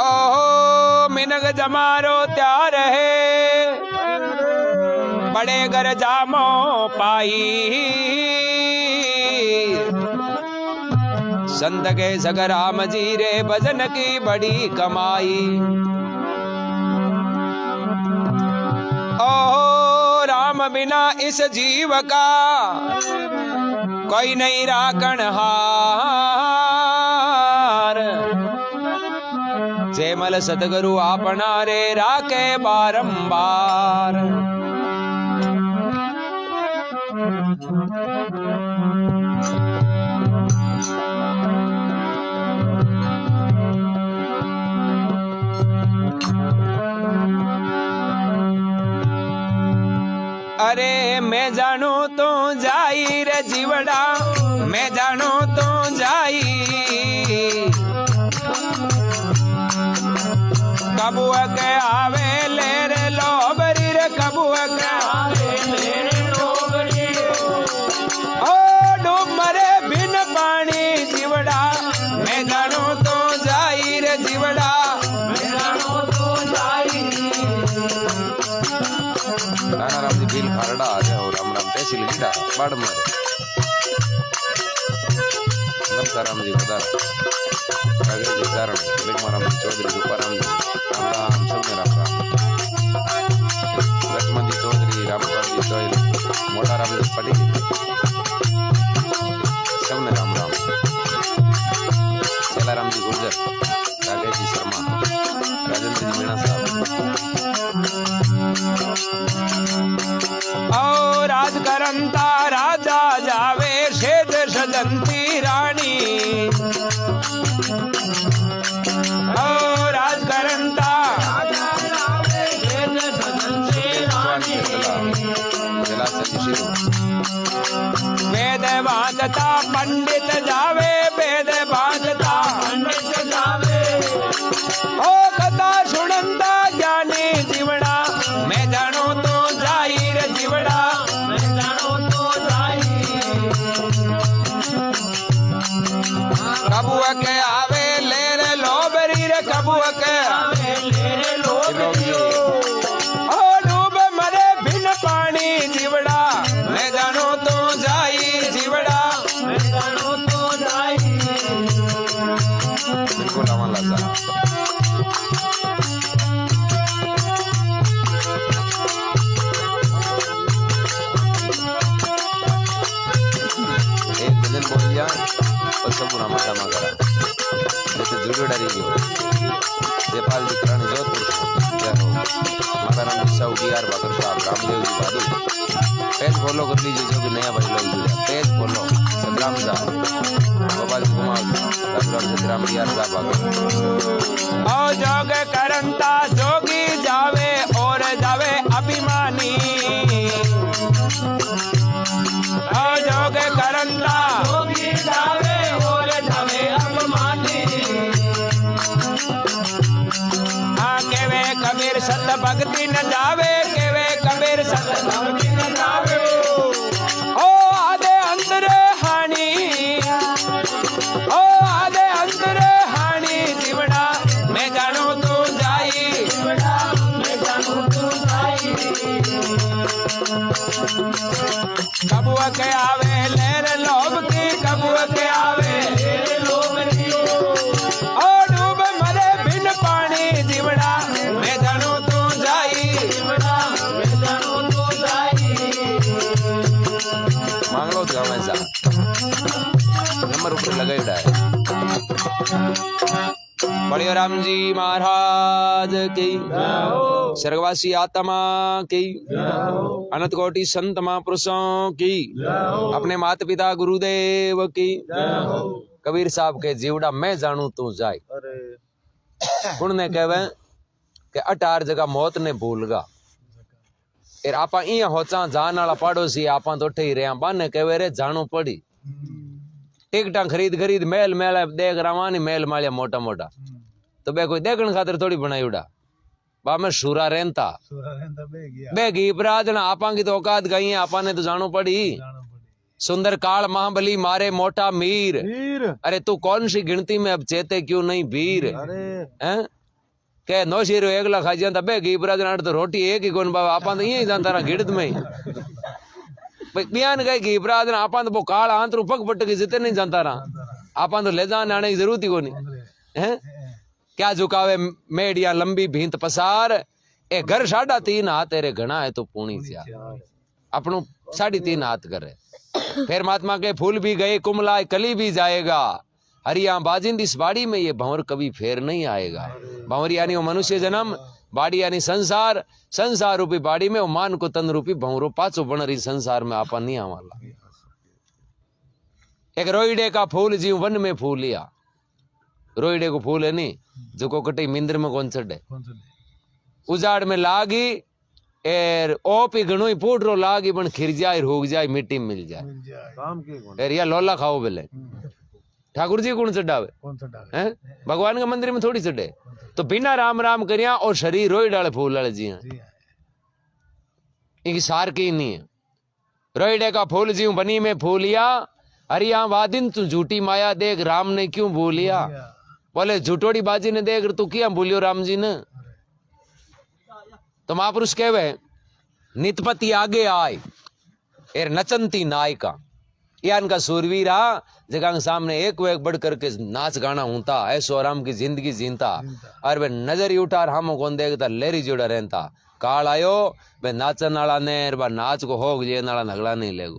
ओहो मिनक जमारो त्यार है, बड़े घर जामो पाई। संत के सगराम जी रे, भजन की बड़ी कमाई। ओहो राम बिना इस जीव का, कोई नहीं राखण हार। जयमल सतगुरु आपना रे, राखे बारंबार। अरे मैं जानू तो जाई रे जीवड़ा, मैं जानू तो जाई। कबुआ के आवे ले रे लोबरी रे, कबुआ के आवे ले रे लोबरी। ओ डूब मरे बिन पानी जीवड़ा, मैं जानू तो जाई रे जीवड़ा, मैं जानू तो जाई। राणा राम जी बिल खरड़ा आ जाओ। राम राम तहसील गिरा बाड़ मारे। नमस्कार राम जी बता कागज जी चारण बिगमाराम जी चौधरी रूपाराम जी, राम राम सब में राम राम। लक्ष्मण जी चौधरी, रामपाल जी चौधरी, मोटा राम जी पटेल, सब में राम राम। चेलाराम जी गुर्जर, कागज जी शर्मा, राजेंद्र जी मीणा साहब। ओ राज करंता राजा जावे, सेज सजंती रानी। ओ राज करंता राजा जावे, सेज सजंती रानी। वेद बांधता पंडित जावे, वेद बांधता पंडित जावे। ओ कथा सुनंता ज्ञानी जीवड़ा, मैं जानू तो जाई रे जीवड़ा, मैं जानू तो जाई। कबुआ के आवे ले रे लोबरी रे, कबुआ के आवे ले रे लोबरी। ओ डूब मरे बिन पानी जीवड़ा, मैं जानू तो जाई जीवड़ा, मैं जानू तो जाई। बिल्कुल हमारा सा बोलिया और सब पूरा माता करा जैसे जुड़ो डरी जयपाल जी करानी जोधपुर। जय हो। माता राम जी साहू BR भाकर साहब, रामदेव जी भादू। पेज फॉलो कर लीजिए जो भी नया भाई लोग जुड़े, पेज फॉलो। सतराम साहब, गोपाल जी कुमार, राम सतराम BR साहब भाकर। ओ जोग करंता जोगी जावे, और जावे अभिमानी। करंता जोगी जावे और जावे अब माटी केवे कबीर सत भक्ति न जावे केवे कबीर सत भक्ति न जावे ओ आदे अंदर हानि ओ आदे अंदर हानि जीवड़ा मैं जानू तू जाई बड़ा मैं जानू तू जाई कबुआ के आवे लेर लोभ की कबुआ के आवे तेरे लोग की ओ डूब मरे बिन पानी जीवड़ा मैं जानू तू जाई बड़ा मैं जानू तू जाई मांग लो तो ऐसा नंबर ऊपर लगाई है बड़े राम जी महाराज की स्वर्गवासी आत्मा की अनंत कोटि संत महापुरुषों की अपने माता पिता गुरुदेव की कबीर साहब के जीवड़ा मैं जानू तू जाए कुण ने कहवे कि 18 जगह मौत ने भूलगा एर आपा इया होचा जान वाला पाड़ोसी आपा तो ठई रहा बाने कहवे रे जानू पड़ी टिकटा खरीद मेल मेला देख रवानी मेल मालिया मोटा मोटा तो बे कोई देखने खातिर थोड़ी बनाई उड़ा बा में सूरा रहता बे घी अपराध आपा की तो औकात गई है आपा ने तो जानू पड़ी सुंदर काल महाबली मारे मोटा मीर अरे तू कौन सी गिनती में अब चेते क्यों नहीं वीर हैं के नौशीर एकला खा जाता बे घी अपराध तो रोटी एक ही कौन बाबा आपा तो यही जानता रहा गिड़त में ही बयान गए घी अपराध आपा तो वो काल आंतरू पग पट के जिते नहीं जानता रहा आपा तो ले जाने आने की जरूरत ही कोनी हैं क्या झुकावे मेडिया लंबी भींत पसार ए घर 3.5 हाथ तेरे घना है तो पूणी जा अपनों 3.5 हाथ करे फिर महात्मा के फूल भी गए कुमलाए कली भी जाएगा हरिया बाजिंद इस बाड़ी में ये भंवर कभी फेर नहीं आएगा भंवर यानी वो मनुष्य जन्म बाड़ी यानी संसार संसार रूपी बाड़ी में वो मान को तन रूपी भंवरो पाचो बन रही संसार में आपा नहीं आवाला एक रोईडे का फूल जीव वन में फूल लिया रोईडे को फूल है नहीं जो को कटे मिंद्र में कौन चढ़े उजाड़ में लागी एर ओप ही घणो ही पूटरो लागी पण खिर जाए रोग जाए मिट्टी में मिल जाए एर या लोला खाओ बेले ठाकुर जी कौन चढ़ावे हैं भगवान के मंदिर में थोड़ी चढ़े तो बिना राम राम करिया और शरीर रोई डाले फूल डाले जी इनकी सार की नहीं है रोईडे का फूल जीव बनी में फूलिया हरिया वादिन तू झूठी माया देख राम ने क्यों भूलिया बोले झूठोड़ी बाजी ने देख तू क्या भूलियो राम जी ने तो महापुरुष कहवे नितपति आगे आए एर नचंती नायिका यान का सूरवीरा जगह के सामने एक वे बढ़ करके नाच गाना होता ऐसो आराम की जिंदगी जीता और वे नजर ही उठा हम कौन देखता लेरी जोड़ा रहता काल आयो वे नाचन वाला ने नाच को होग जे नाला नगड़ा नहीं लेगो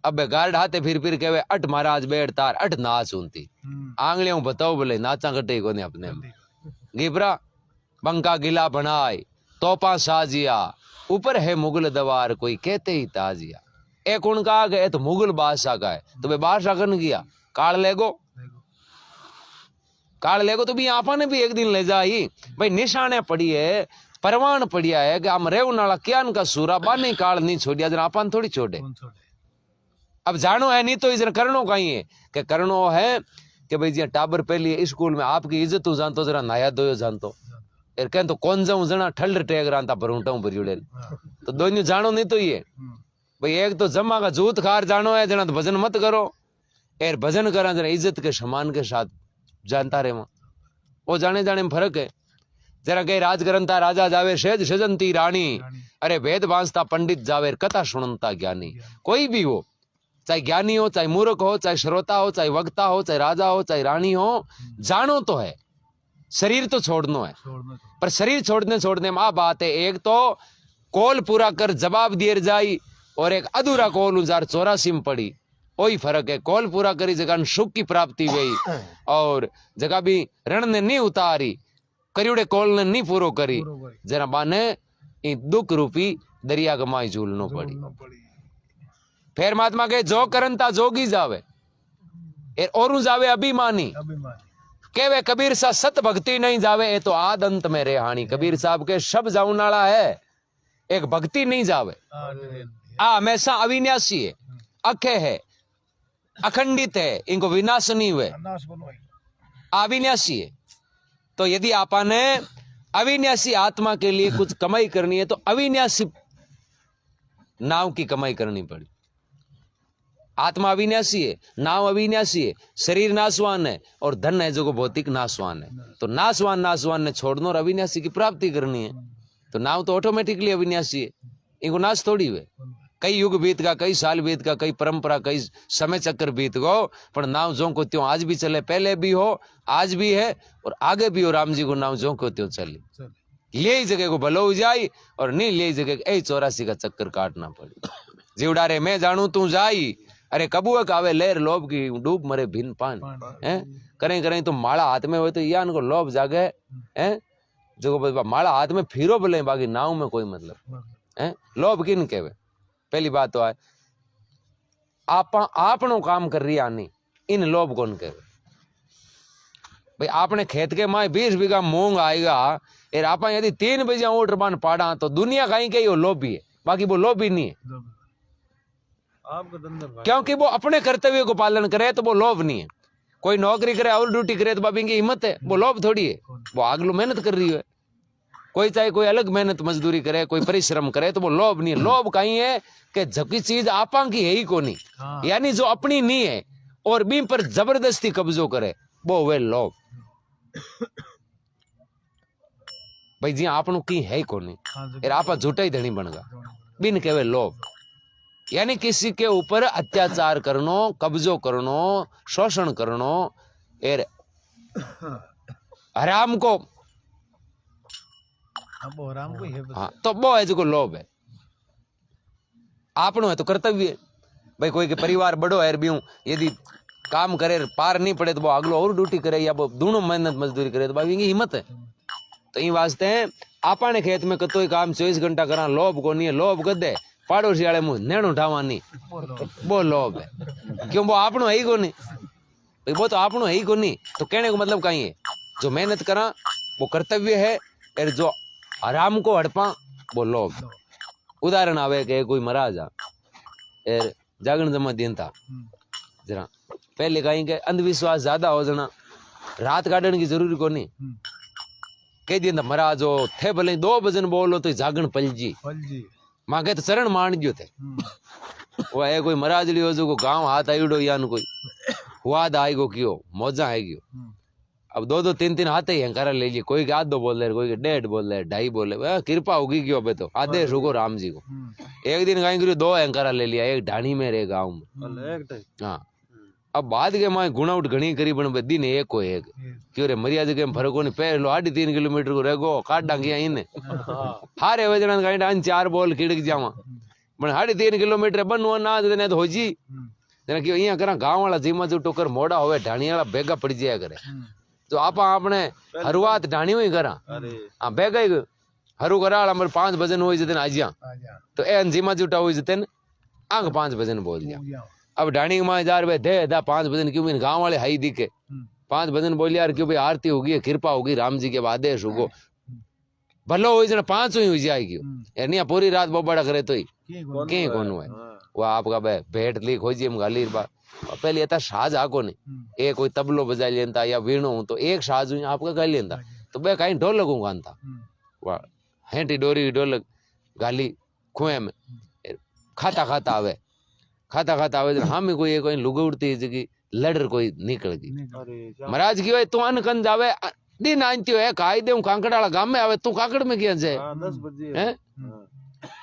अब गार्ड हाथे फिर कहवे अट महाराज बैठ तार अट नाच उनती आंगलियों बताओ बोले नाचा कटे को नहीं अपने गिबरा बंका गिला बनाए तोपा साजिया ऊपर है मुगल दवार कोई कहते ही ताजिया एक उनका गए तो मुगल बादशाह का है तो वे बादशाह कन गया काल लेगो तो भी आपा ने भी एक दिन ले जाई भाई निशाने पड़ी है परवान पड़िया है कि हम रेव नाला क्या का सूरा बाने काल नहीं छोड़िया जरा आपा थोड़ी छोड़े अब जानो है नहीं तो इधर करनो कहीं है कि करनो है कि भाई जी टाबर पहली स्कूल में आपकी इज्जत तू जानतो जरा नाया दो जानतो कह तो कौन जाऊं जना ठल्ड टेग रहा भरूटा भरजुड़े तो दोनों जानो नहीं तो ये भाई एक तो जमा का जूत खार जानो है जना तो भजन मत करो एर भजन करा जरा इज्जत के सम्मान के साथ जानता रहे वो जाने जाने में फर्क है जरा कहीं राज करनता राजा जावे सेज सजंती रानी अरे वेद बांसता पंडित जावे कथा सुनता ज्ञानी कोई भी हो चाहे ज्ञानी हो चाहे मूर्ख हो चाहे श्रोता हो चाहे वक्ता हो चाहे राजा हो चाहे रानी हो जानो तो है शरीर तो छोड़ना है पर शरीर छोड़ने में आ बात है एक तो कॉल पूरा कर जवाब दिए जाई और एक अधूरा कॉल 1984 में पड़ी वही फर्क है कॉल पूरा करी जगह सुख की प्राप्ति हुई और जगह भी रण ने नहीं उतारी करियोड़े कॉल ने नहीं पूरो करी जरा बाने दुख रूपी दरिया गमाई झूलनो पड़ी फिर महात्मा के जो करनता जोगी जावे और जावे अभिमानी केवे कबीर सा सत भक्ति नहीं जावे ये तो आद अंत में रेहानी कबीर साहब के शब जाऊन वाला है एक भक्ति नहीं जावे आ हमेशा अविनाशी है अखे है, अखंडित है, इनको विनाश नहीं हुए, अविनाशी है। तो यदि आपने अविनाशी आत्मा के लिए कुछ कमाई करनी है तो अविनाशी नाव की कमाई करनी पड़ी। आत्मा अविनाशी है, नाव अविनाशी है, शरीर नाशवान है और धन है जो भौतिक नाशवान है। तो नाशवान ने छोड़ना और अविनाशी की प्राप्ति करनी है। तो नाव तो ऑटोमेटिकली अविनाशी है, इनको नाश थोड़ी हुए। कई युग बीत का, कई साल बीत का, कई परंपरा, कई समय चक्कर बीत गो, पर नाव जो को त्यों आज भी चले, पहले भी हो, आज भी है और आगे भी हो। राम जी को नाव जो को त्यों चली, ले जगह को भलो हो जाई और नहीं ले जगह ए 84 का चक्कर काटना पड़े। जीवड़ा रे मैं जानू तू जाई, अरे कबूए कावे लेर लोभ की डूब मरे भिन पान है। करें तो माला हाथ में हो तो यान को लोभ जागे है, जो माला हाथ में फिरो भले, बाकी नाव में कोई मतलब है। लोभ किन कहवे? पहली बात तो है आपनो काम कर रही आनी, इन लोभ कौन कहवे? भाई आपने खेत के माए 20 बीघा मूंग आएगा, और आप यदि 3 बजे उठ बान पाड़ा तो दुनिया कहीं के वो लोभी है, बाकी वो लोभी नहीं है। क्योंकि वो अपने कर्तव्य को पालन करे तो वो लोभ नहीं है। कोई नौकरी करे और ड्यूटी करे तो बाबी की हिम्मत है, वो लोभ थोड़ी है, वो आगलू मेहनत कर रही है। कोई चाहे कोई अलग मेहनत मजदूरी करे, कोई परिश्रम करे तो वो लोभ नहीं है। लोभ कहीं है कि जबकि चीज आपा की है ही को नहीं, यानी जो अपनी नहीं है और बीम पर जबरदस्ती कब्जो करे वो वे लोभ। भाई जी आपनों की है ही को नहीं, यार आपा झूठा ही धनी बन गया, बिन कहवे लोभ। यानी किसी के ऊपर अत्याचार करनो, कब्जो करनो, शोषण करनो, एर हराम को, हाँ तो वो है जो लोभ है। आपनो है तो कर्तव्य है। भाई कोई के परिवार बड़ो है भी यदि काम करे पार नहीं पड़े तो वो अगलो और ड्यूटी करे या वो दोनों मेहनत मजदूरी करे तो भाई इनकी हिम्मत है। तो इन वास्ते आपा ने खेत में कतोई काम 24 घंटा करा, लोभ को नहीं है। लोभ कदे पाड़ोसी वाले मुंह नेण उठावा नहीं, वो लोभ है। क्यों? वो आपनो है ही को नहीं भाई, वो तो आपनो है ही को नहीं। तो कहने को मतलब कहीं है जो मेहनत करा वो कर्तव्य है, और जो आराम को हड़पा वो लोभ। उदाहरण आवे कि कोई महाराज एर जागरण जमा दिन था जरा पहले कहीं के अंधविश्वास ज्यादा हो जाना, रात काटने की जरूरी को नहीं। कह दिन महाराज थे भले 2 बजन बोलो तो जागरण पलजी मां के तो चरण मान जो थे। वो है कोई महाराज लियो जो को गांव हाथ आईडो यान कोई हुआद आएगो क्यों मौजा आएगी। अब 2-2 3-3 हाथ ही हंकारा ले लिए, कोई के आधो बोल रहे, कोई के 1.5 बोल रहे, 2.5 बोल रहे। कृपा होगी क्यों? अब तो आदेश होगो राम जी को। एक दिन कहीं करियो 2 हंकारा ले लिया, एक ढाणी में रहे गाँव में। हाँ अब बाद के माए गुणाउट घनी करी बन दिन एक को एक क्यों रे मर्यादा के फर्क को नहीं। पहलो 3.5 किलोमीटर को रहेगो काट डांगिया इन हारे वजन कहीं डांग 4 बॉल खिड़क जावा पण 3.5 किलोमीटर बनवा ना देने तो हो जी जना क्यों यहाँ करा गाँव वाला जीमा जो टोकर मोड़ा होवे ढाणी वाला बेगा पड़ जाया करे। जो आप आपने हरुआत ढाणी हुई करा हाँ बेगा ही हरू करा हमारे 5 भजन हुई जतन आजिया तो ए जीमा जुटा हुई जतन आंग 5 भजन बोल दिया। अब ढाणी माँ जार भाई दे 5 भजन क्यों मेरे गाँव वाले हाई दिखे 5 भजन बोल यार क्यों भाई आरती होगी कृपा होगी राम जी के आदेश होगो भलो हो जना 5 हुई जाएगी यार नहीं पूरी रात बोबाड़ा करे तो ही कहीं कौन हुआ वो आपका भाई भेंट ली खोजी हम गाली पहले था साज आको नहीं एक कोई तबलो बजा लेता या वीणो तो एक साज हुई आपका गा लेता तो भाई कहीं ढोलक गाता वाह हेंटी डोरी ढोलक गाली कुएं में खाता खाता आवे हम कोई कोई लुग उड़ती जगी लड़र कोई निकल गई महाराज की तू अन कन जावे दिन आंती है खाई दे कांकड़ गाम में आवे तू काकड़ में क्या जाए 10 बजे हैं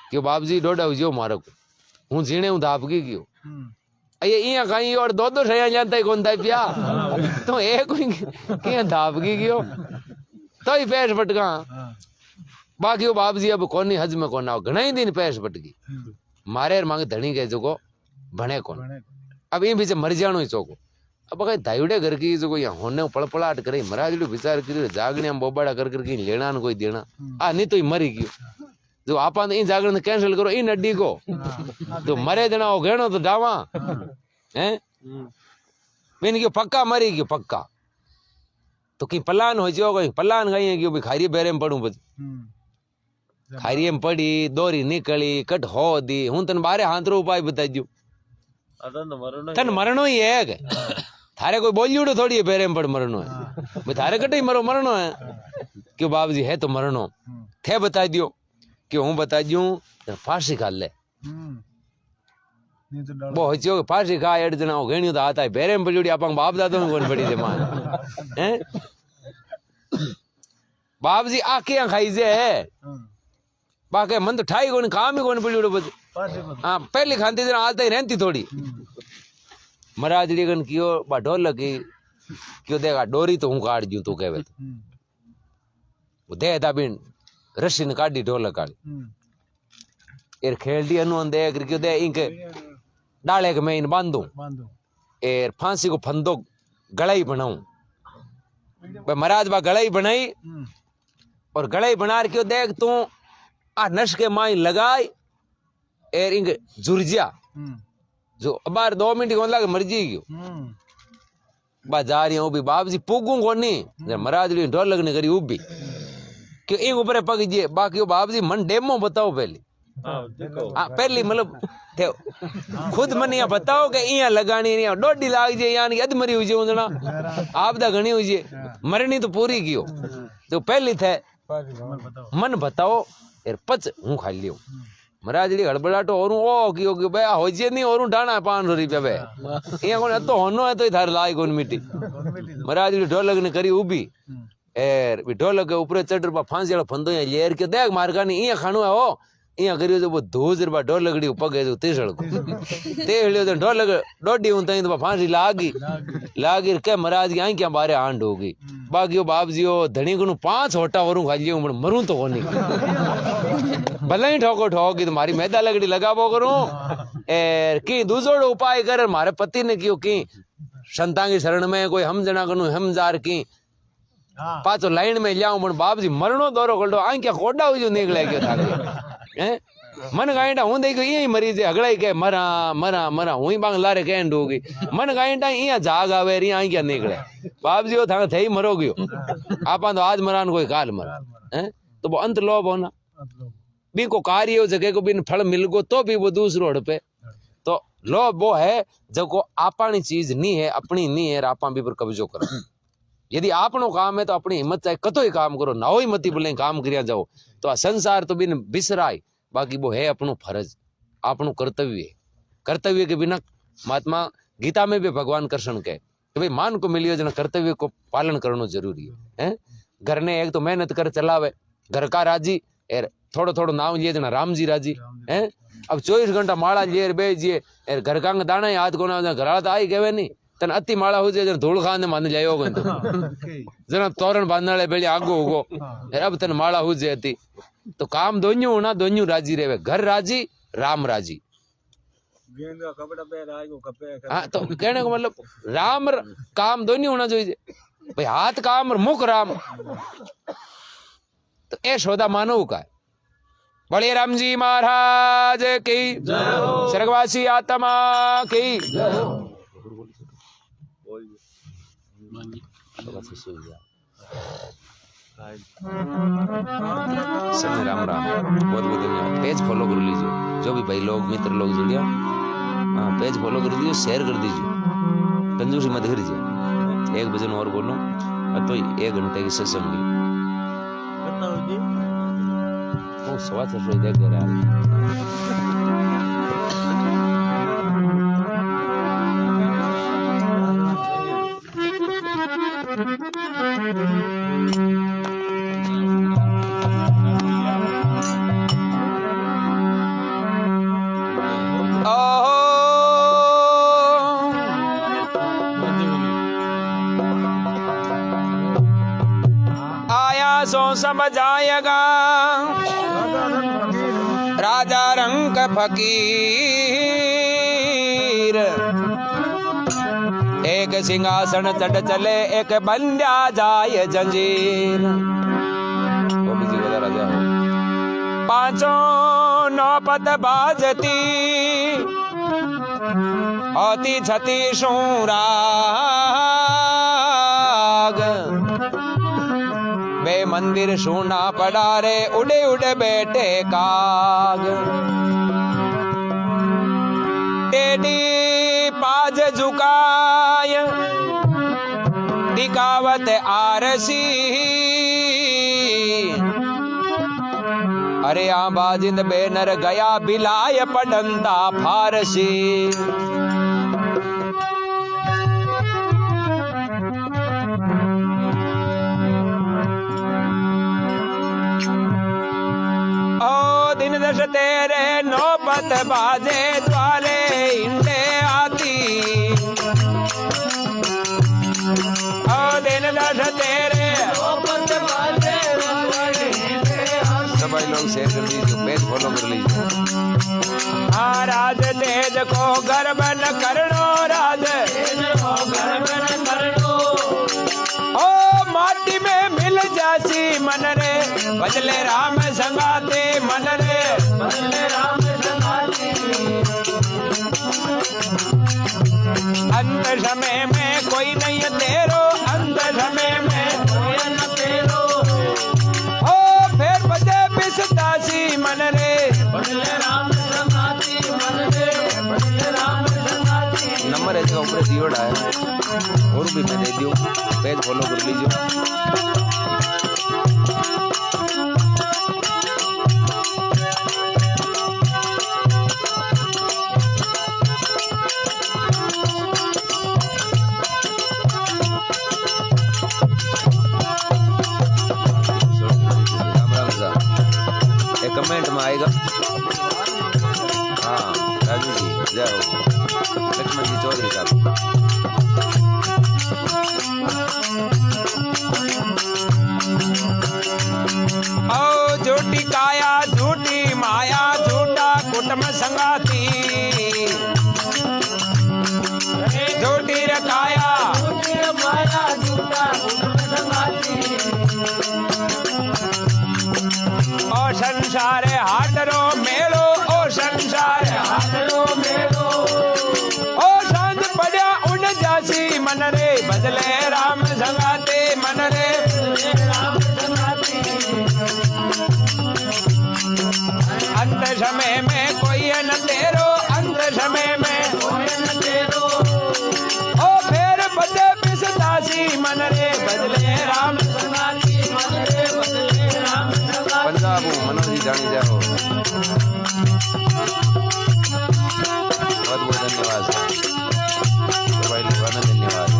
क्यों बाप जी डोडा जो मारो हूँ जीणे हूँ धापगी क्यों ये इया कहीं और 2-2 छया जानता ही कौन था पिया तो एक क्या धापगी क्यों तो ही पैस पटका बाकी वो बाप जी अब कौन हज में कौन आओ घना ही दिन पैस पटकी मारे मांगे धनी के जो को भणे कौन अब ये बीच मर जानो ही चौको अब कहीं दाइडे घर की जो यहाँ होने पड़पड़ाहट करे महाराज विचार कर जागने हम बोबाड़ा कर करके लेना न कोई देना आ नहीं तो ही मरी गयो जो आप इन जागरण कैंसिल करो इन अड्डी को तो मरे देना हो घेनो तो डावा हैं मैंने क्यों पक्का मरी क्यों पक्का तो कहीं पलान हो जाओ कहीं पलान गई है क्यों भाई खारी बेरे में पड़ू बस खारी में पड़ी दोरी निकली कट हो दी हूं तन बारे हाथ रो उपाय बता दू तन मरणो ही है के थारे कोई बोलियो थोड़ी है पेरे में पड़ मरणो है भाई थारे कटे मरो मरणो है क्यों बाबू जी है तो मरणो थे बता दियो कि हूँ बता दूं फांसी खा ले वो हो फांसी खा एड जना घणी तो आता है पेरे में पड़ी आप बाप दादो में कौन पड़ी थे मां हैं बाप जी आके खाई जे बाकी मन तो ठाई कोनी काम ही कोनी पड़ी बस हाँ पहले खाती दिन आलता ही रहती थोड़ी महाराज गन कियो बा ढोल की क्यों देगा डोरी तो हूँ काट जू तू कहे तो वो दे था बिन रस्सी ने काटी ढोल काटी एर खेल दी अनु दे क्यों दे इनके डाले के मैं इन बांधू एर फांसी को फंदो गलाई बनाऊं महाराज बा गलाई बनाई और गलाई बना क्यों देख तू आ नश के माई लगाई एर इंग जुर्जिया जो अबार 2 मिनट को लगे मर जी गयो बा जा रही हूं भी बाप जी पुगू कोनी महाराज ढोल लगने करी उबी कि इंग ऊपर पग जे बाकी बाप जी मन डेमो बताओ पहले पहली मतलब खुद मन यहाँ बताओ कि यहाँ लगानी डोडी लाग जाए यानी अध मरी हुई उंदना आपदा घनी हुई मरनी तो पूरी कियो तो पहली थे मन बताओ यार पच हूँ खा लियो महाराज जी हड़बड़ाटो और ओ कियो कि भाई हो जे नहीं और डाना 500 रुपया बे यहाँ कोन तो होनो है तो थार लाई कोन मिट्टी महाराज जी ढोलक ने करी उबी एर ढोलक के ऊपर चढ़ पा फांसी वाला फंदो यहाँ लेर के देख मारका नहीं यहाँ खानो है ओ यहाँ करियो तो वो 2000 ढोलकड़ी पगे तो तीसड़ को तेलियो तो ढोलक डोडी हूं तई तो फांसी लागी के महाराज की आंखियां बारे आंड होगी बाकी बाप जी धनी को 5 होटा और खा लियो मरूं तो कोनी भले ही ठोको ठोकी तो मारी मैदा लगड़ी लगाबो करूं एर की दूसरो उपाय कर मारे पति ने कियो की संतां की शरण में कोई हम जना कनु हम जार की पाछो लाइन में जाऊं पण बाप जी मरणो दौरो कल्डो आंखियां कोडा हो जो निकले गयो था हैं मन गाइंडा हूं देखो यही मरी जे हगड़ाई के मरा मरा मरा हुई बांग लारे कहन डोगी मन गाइंडा इया जाग आवे री आई क्या निकले बाप जी था थई मरो गयो आपा तो आज मरान कोई काल मरा हैं तो वो अंत लोभ होना बी को कार्य जगह को बिन फल मिल गो तो भी वो दूसरो हड़पे तो लोभ वो है जब आपानी चीज नहीं है अपनी नहीं है आपा भी पर कब्जो करो यदि आपनो काम है तो अपनी हिम्मत चाहे कतो ही काम करो ना ही मती बोले काम करिया जाओ तो आ संसार तो बिन बिसराय बाकी वो है अपनो फर्ज अपनो कर्तव्य के बिना महात्मा गीता में भी भगवान कृष्ण कहे कि भाई मान को मिलियो जना कर्तव्य को पालन करना जरूरी है घर ने एक तो मेहनत कर चलावे घर का राजी एर थोड़ो थोड़ो नाम लिए जना राम जी राजी है अब 24 घंटा माला लिए बेजिए एर घर का दाना याद को ना घर तो आई कहे नहीं तन अति माला हो जाए धूल खान ने मान जायो तो जना तोरण बांधने बेली आगो होगो अब तन माला हो जाती तो काम दोन्यू होना दोन्यू राजी रहे घर राजी राम राजी हाँ तो कहने को मतलब राम काम दोन्यू होना चाहिए भाई हाथ काम और मुख राम तो ए सौदा मानव का है बड़े राम जी महाराज की स्वर्गवासी आत्मा की समय राम राम बहुत बहुत धन्यवाद पेज फॉलो कर लीजिए जो भी भाई लोग मित्र लोग जुड़िया हाँ पेज फॉलो कर दीजिए शेयर कर दीजिए कंजूसी मत करिए 1 भजन और बोलो तो 1 घंटे की सत्संग वो 6:15 देख रहा है सो समझ आएगा राजा रंग फकीर एक सिंहासन चढ़ चले एक बंध्या जाए जंजीर राजा 5 नौपत बाजती होती 36 राग वे मंदिर सोना पड़ा रे उड़े उड़े बैठे काग टेडी लाज झुकाय टिकावत आरसी अरे बाजिंद बेनर गया बिलाय पडंता फारसी दिन दश तेरे नौबत बाजे द्वारे इंडे आती दिन दश तेरे नौबत बाजे सभी लोग शेयर कर लीजिए पेज फॉलो कर लीजिए राज तेज को गर्भ न करनो राज को गर्भ न करनो ओ माटी में मिल जासी मन रे बदले राम संगाते मन रे बदले राम संगाते अंत समय में कोई नहीं तेरो अंत समय में कोई न तेरो ओ फिर बजे बिसदासी मन रे बदले राम संगाती मन रे बदले राम संगाती नंबर है जो ऊपर दियोड़ा है और भी मैं दे दूं पेज फॉलो कर लीजिए कमेंट में आएगा हाँ राजू जी जय हो लक्ष्मण जी चौधरी साहब ओ झूठी काया झूठी माया झूठा कुटुंब संगाती झूठी रकाया झूठी माया झूठा कुटुंब संगाती ओ संसार हाटरो मेलो ओ संसार हाटरो मेलो ओ सांझ पड़ा उड़ जासी मन रे बदले राम संगाते मन रे बदले राम संगाते अंत समय में कोई न तेरो अंत समय में कोई न तेरो ओ फिर बदले बिसदासी मन रे बदले राम संगाती मन रे बदले राम पंजाब मनोज जी जानी जाओ बहुत बहुत धन्यवाद भाई लोगों धन्यवाद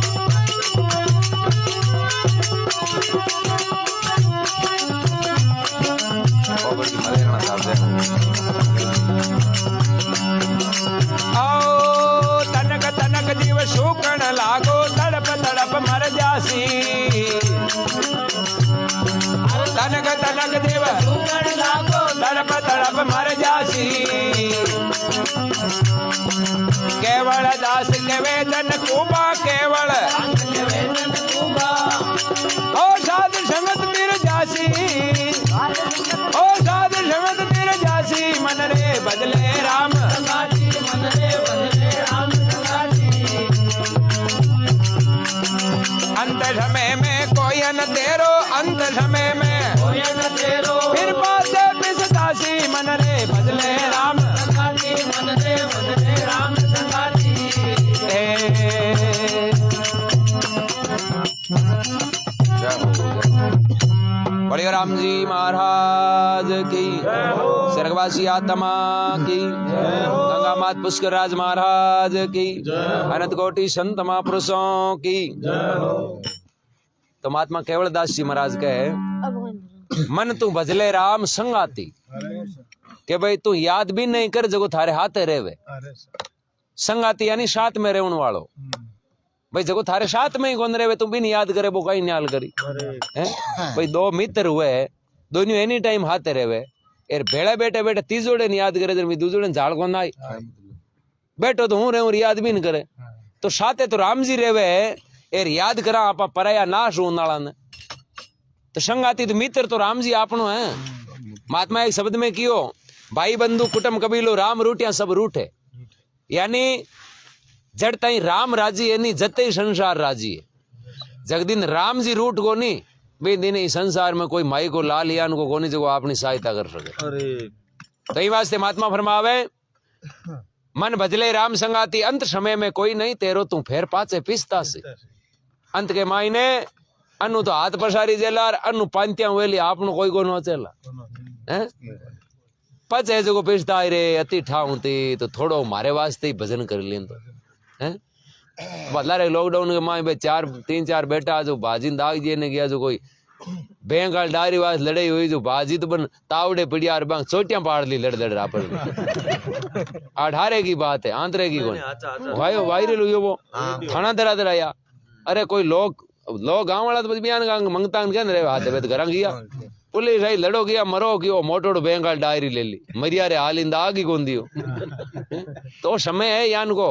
की मरेना साहब आओ तनक तनक जीव सूकण लागो तड़प तड़प मर जासी तनक तनक देव तड़प तड़प मर जासी केवल दास निवेदन कुबा केवल ओ साध संगत तिर जासी ओ साध संगत तिर जासी मन रे बदले राम मन रे बदले राम अंत समय में कोई न तेरो अंत समय में कोई न तेरो फिर बात बिसदासी मन रे बदले राम संगाती मन रे बदले राम संगाती बड़े राम जी महाराज की स्वर्गवासी आत्मा की गंगा मात पुष्कर राज महाराज की अनंत कोटि संत महापुरुषों की तो महात्मा केवल दास जी महाराज कहे मन तू भजले राम संगाती के भाई तू याद भी नहीं कर जगो थारे हाथ रेवे संगाती यानी साथ में रहने वालों भाई जगो थारे साथ में ही कौन रहे तू भी नहीं याद करे वो कहीं न्याल करी भाई दो मित्र हुए दोनों एनी टाइम हाथ रहे एर भेड़ा बैठे बैठे तीजोड़े नहीं याद करे दूजोड़े झाड़ को ना बैठो तो हूं रहूं याद भी नहीं करे तो साथे तो राम जी रेवे एर याद करा आप पराया नाश हो नाला ने तो संगाती तो मित्र तो राम जी आपनो है महात्मा एक शब्द में कियो भाई बंधु कुटुंब कबीलो राम रूठिया सब रूठे यानी जड़ ताई राम राजी है नी जते संसार राजी है जगदिन राम जी रूठ को नहीं बे दिन इस संसार में कोई माई को लाल यान को कोनी जो अपनी सहायता कर सके तो ये वास्ते महात्मा फरमावे मन भजले राम संगाती अंत समय में कोई नहीं तेरो तू फेर पाचे पिसता से अंत के मायने अनु तो हाथ पसारी जेला अनु पांत्या वेली आपनो कोई को नो चेला हैं पचे जो पिसता रे अति ठाऊती तो थोड़ो मारे वास्ते ही भजन कर लें तो हैं बदला रे लॉकडाउन के माय 3-4 बेटा जो बाजी दाग जे ने गया जो कोई बेंगाल डायरी वास लड़ाई हुई जो बाजी तो बन तावड़े पड़िया और बांग चोटियां पाड़ ली लड़ लड़ रापर 18 की बात है आंतरे की कौन भाई वायरल हुई वो थाना दरा दराया अरे कोई लोग गांव वाला तो बयान गांग मंगता क्या रे हाथ पे घर गया पुलिस आई लड़ो गया मरो कि वो मोटोड़ बेंगाल डायरी ले ली मरिया रे हालिंदा आगी कौन दियो तो समय है यान को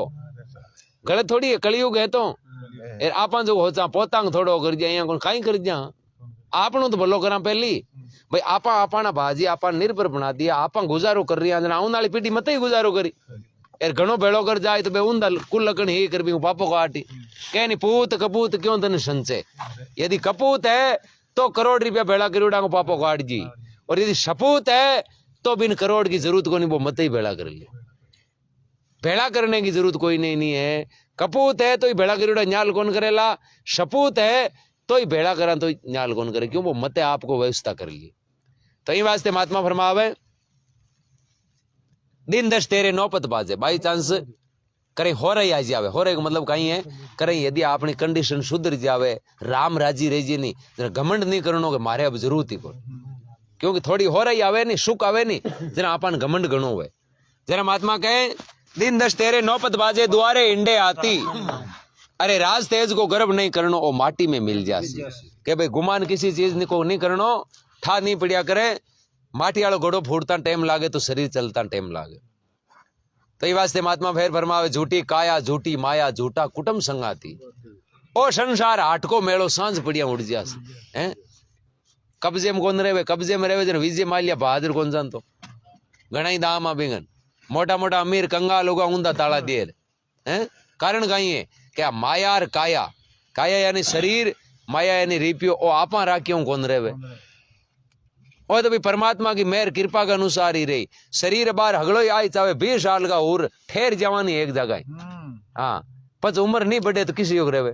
गलत थोड़ी है कलयुग है तो आपा जो होचा पोतांग थोड़ो कर दिया यहाँ कहीं कर दिया आपनो तो भलो करा पहली भाई आपा आपाना भाजी आपा निर्भर बना दिया आपा गुजारो कर रही है आने वाली पीढ़ी मत ही गुजारो करी यार घणो भेड़ो कर जाए तो बे ऊंदा कुल लकड़ ही कर भी पापो को आटी कह नहीं पूत कपूत क्यों तने संचय यदि कपूत है तो करोड़ रुपया भेड़ा करोड़ा को पापो को आट जी और यदि सपूत है तो बिन करोड़ की जरूरत को नहीं वो मत ही भेड़ा कर ले भेड़ा करने की जरूरत कोई नहीं है कपूत है तो ही भेड़ा करोड़ा न्याल कौन करेला सपूत है तो ही भेड़ा करा तो न्याल कौन करे क्यों वो मते आपको व्यवस्था कर लिए तो यही वास्ते महात्मा फरमावे दिन 10 तेरे नौपत बाजे बाई चांस करे हो रही आ जावे हो रही का मतलब कहीं है करे यदि आपनी कंडीशन सुधर जावे राम राजी रह जी नहीं जरा घमंड नहीं करनो के मारे अब जरूरत ही कोई क्योंकि थोड़ी हो रही आवे नहीं सुख आवे नहीं जरा आपन घमंड गणो हुए जरा महात्मा कहे दिन 10 तेरे नौपत बाजे द्वारे इंडे आती अरे राज तेज को गर्भ नहीं करनो ओ माटी में मिल जासी के भाई गुमान किसी चीज को नहीं करनो ठा नहीं पड़िया करे माटी वालो घोड़ो फूटता टाइम लागे तो शरीर चलता टाइम लागे तो ये वास्ते महात्मा फेर फरमावे झूठी काया झूठी माया झूठा कुटुंब संगाती ओ संसार हाटको मेलो सांझ पड़िया उड़ जासी हैं कब्जे में कौन रहे कब्जे में रहे जन विजय माल्या बहादुर कौन जानतो घना ही दामा बिंगन मोटा मोटा अमीर कंगाल होगा ऊंधा ताला देर हैं कारण कहीं है क्या माया और काया काया यानी शरीर माया यानी रिपियो ओ आपा राखियों कौन रहे और तो भी परमात्मा की मेहर कृपा के अनुसार ही रही शरीर बार हगड़ो ही आई चाहे 20 साल का और ठहर जवानी एक जगह हाँ पच उम्र नहीं बढ़े तो किसी योग रहे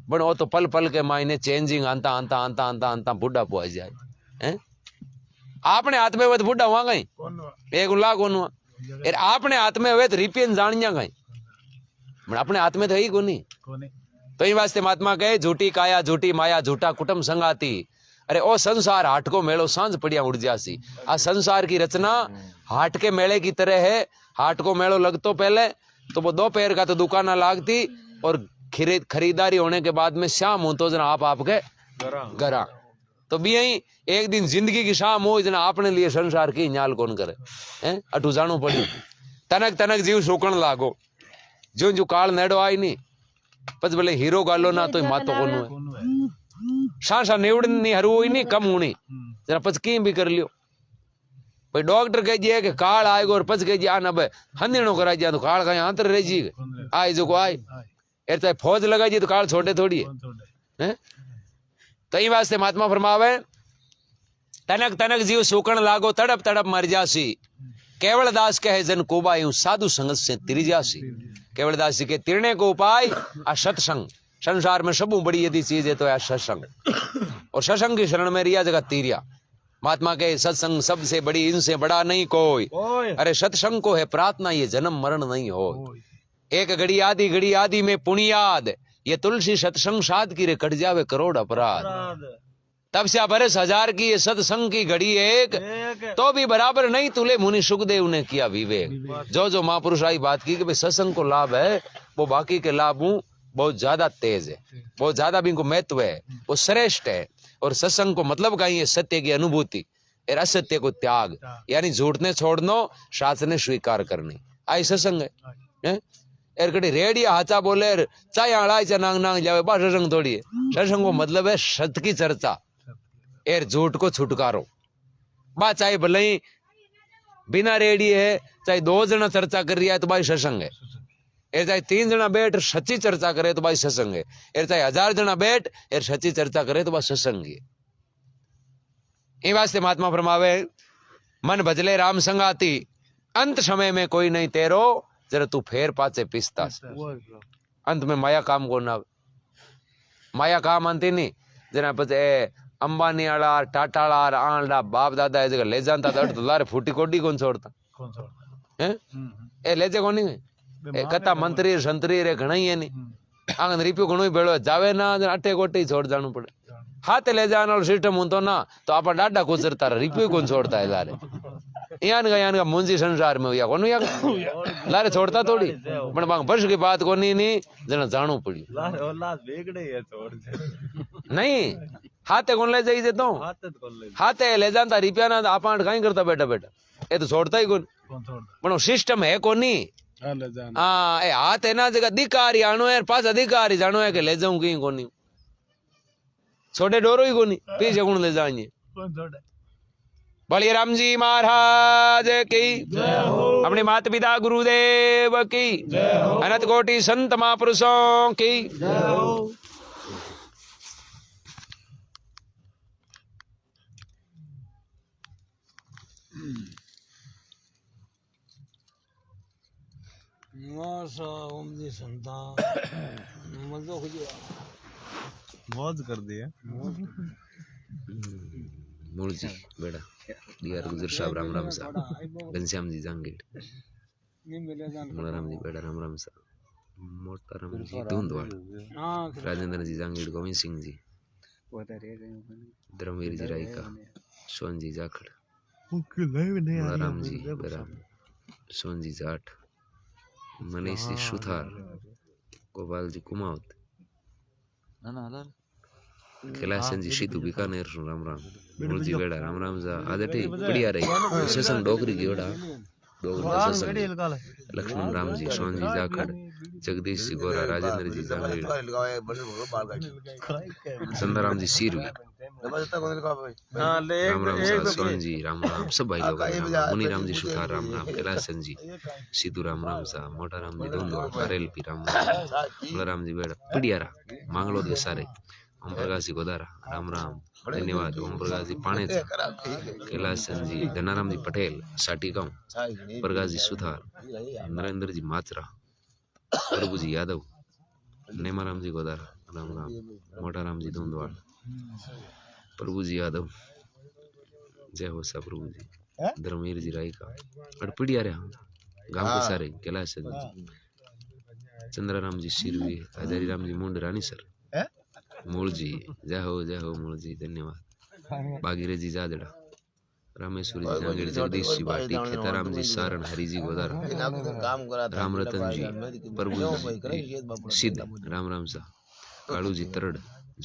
बट वो तो पल पल के मायने चेंजिंग आंता आंता आंता आंता आंता बुढ़ा पहुंच जाए हैं आपने हाथ में हुए तो बुढ़ा हुआ गई एक उल्ला कौन हुआ यार आपने हाथ में हुए तो रिपियन जानिया गई अपने हाथ में तो ही कोनी तो ये वास्ते महात्मा कहे झूठी काया झूठी माया झूठा कुटुंब संगाती अरे ओ संसार हाट को मेलो सांझ पड़िया उड़ जासी आ संसार की रचना हाट के मेले की तरह है हाट को मेलो लगतो पहले तो वो दोपहर का तो दुकान लागती और खरीदारी होने के बाद में शाम हो तो जना आप आपके घरा तो भी यही एक दिन जिंदगी की शाम हो जना आपने लिए संसार की न्याल कौन करे हैं अटू जानो पड़ी तनक तनक जीव शोकण लागो जो जो काल नेड़ो आई नहीं पच भले हीरो गालो ना तो मातो कोन शासा नेवड़ नहीं हरू हुई नहीं कम होनी जरा पच की भी कर लियो भाई डॉक्टर कह दिया कि काल आएगा और पच कह दिया ना भाई हंदिनो करा दिया तो काल कहीं आंतर रह जी आए जो को आए एर चाहे फौज लगा जी तो काल छोटे थोड़ी है तो ये वास्ते महात्मा फरमावे तनक तनक जीव सूकण लागो तड़प तड़प मर जासी केवल दास कहे जन कोबा यूं साधु संगत से तिर जासी केवल दास जी के तिरने को उपाय आ सत्संग संसार में सबू बड़ी यदि चीज है तो है सत्संग और सत्संग की शरण में रिया जगह तीरिया महात्मा के सत्संग सबसे बड़ी इनसे बड़ा नहीं कोई अरे सत्संग को है प्रार्थना ये जन्म मरण नहीं हो एक घड़ी आदि में पुण्याद ये तुलसी सत्संग साध की रे कट जावे करोड़ अपराध तब से बरस 1000 की ये सत्संग की घड़ी एक तो भी बराबर नहीं तुले मुनि सुखदेव ने किया विवेक जो महापुरुष आई बात की कि भाई सत्संग को लाभ है वो बाकी के लाभ बहुत ज्यादा तेज है बहुत ज्यादा भी इनको महत्व है वो श्रेष्ठ है और सत्संग को मतलब कहीं है सत्य की अनुभूति और असत्य को त्याग यानी झूठ ने छोड़नो शास्त्र ने स्वीकार करनी आई सत्संग है एर कड़ी रेडिया हाचा बोले चाहे अड़ाई चा नांग नांग जावे बा सत्संग थोड़ी है सत्संग को मतलब है सत्य की चर्चा एर झूठ को छुटकारो बा चाहे भले ही बिना रेडी है चाहे 2 जना चर्चा कर रही है तो भाई सत्संग है एर चाहे 3 जना बैठ सच्ची चर्चा करे तो भाई सत्संग है एर चाहे 1000 जना बैठ एर सच्ची चर्चा करे तो भाई सत्संग है ये वास्ते महात्मा फरमावे मन भजले राम संगाती अंत समय में कोई नहीं तेरो जरा तू फेर पाचे पिसतास अंत में माया काम को ना माया काम अंती नहीं जना पचे अंबानी आला टाटा आला आला बाप दादा ए जगह ले जानता था तो लारे फूटी कोडी कौन छोड़ता हैं ए लेजे कोनी ए कथा मंत्री संतरी रे घणा ही है नहीं आंगन रिप्यो घणो ही भेड़ो जावे ना अटे कोटे ही छोड़ जाणू पड़े हाथ ले जाने वाला सिस्टम हूं तो ना तो आप डाडा गुजरता रहा रिप्यो कौन छोड़ता है लारे यान का मुंजी संसार में या कोनु या लारे छोड़ता थोड़ी पण बांग वर्ष की बात कोनी नहीं जना जाणू पड़ी लारे औलाद बेगड़े है छोड़ दे नहीं हाथे कौन ले जाई तो हाथे ले जाता रिप्या ना आप कहीं करता बेटा बेटा ये तो छोड़ता ही कौन पण सिस्टम है कोनी हाँ ए हाथ है ना जगह अधिकारी आनो है पास अधिकारी जानो है कि ले जाऊं कहीं कोनी छोटे डोरो ही कोनी पीछे कौन ले जाएंगे बोलिए राम जी महाराज की अपने माता पिता गुरुदेव की अनंत कोटि संत महापुरुषों की मौज कर दिया मूलजी बेड़ा डीआर गुजर साहब राम राम साहब घनश्याम जी जांगीड़ राम जी बेड़ा राम राम साहब मोटा राम जी धुंधवाड़ राजेंद्र जी जांगीड़ गोविंद सिंह जी धर्मवीर जी रायका सोन जी जाखड़ राम जी बेड़ा सोन जी जाट मनीष जी सुथार गोपाल जी कुमावत कैलाशन जी सीधू बीकानेर राम राम मूलजी बेड़ा राम राम सा आदटी बढ़िया रही सेशन डोगरी की बेड़ा लक्ष्मण राम जी सोन जी जाखड़ जगदीश जी गोरा राजेंद्र जी जांगीड़ संदाराम जी सीरवी राम राम सा सोन जी राम राम सब भाई लोग मुनि राम जी सुथार राम राम कैलाशन जी सीधू राम राम सा मोटा राम जी धुंधवा बरेल पी राम राम जी बेड़ा बढ़िया रहा मांगलो के सारे ओम प्रकाश जी गोदारा राम राम धन्यवाद ओम प्रकाश जी पाणेचा कैलाशन जी धनाराम जी पटेल साटी गांव प्रकाश जी सुथार नरेंद्र जी माचरा प्रभु जी यादव नेमाराम जी गोदारा राम राम मोटा राम जी धुंधवाड़ प्रभु जी यादव जय हो सा प्रभु जी धर्मवीर जी रायका अड़पड़िया रहे गांव के सारे कैलाशन जी चंद्राराम जी सिरवी हजारी राम जी मुंड रानी सर मूल जी जय हो मूल जी धन्यवाद बागीरे जी जादड़ा रामेश्वर जी जांगीड़ जगदीश जी बाटी खेताराम जी सारण हरि जी गोदारा राम रतन जी प्रभु जी सिद्ध राम राम सा कालू जी तरड़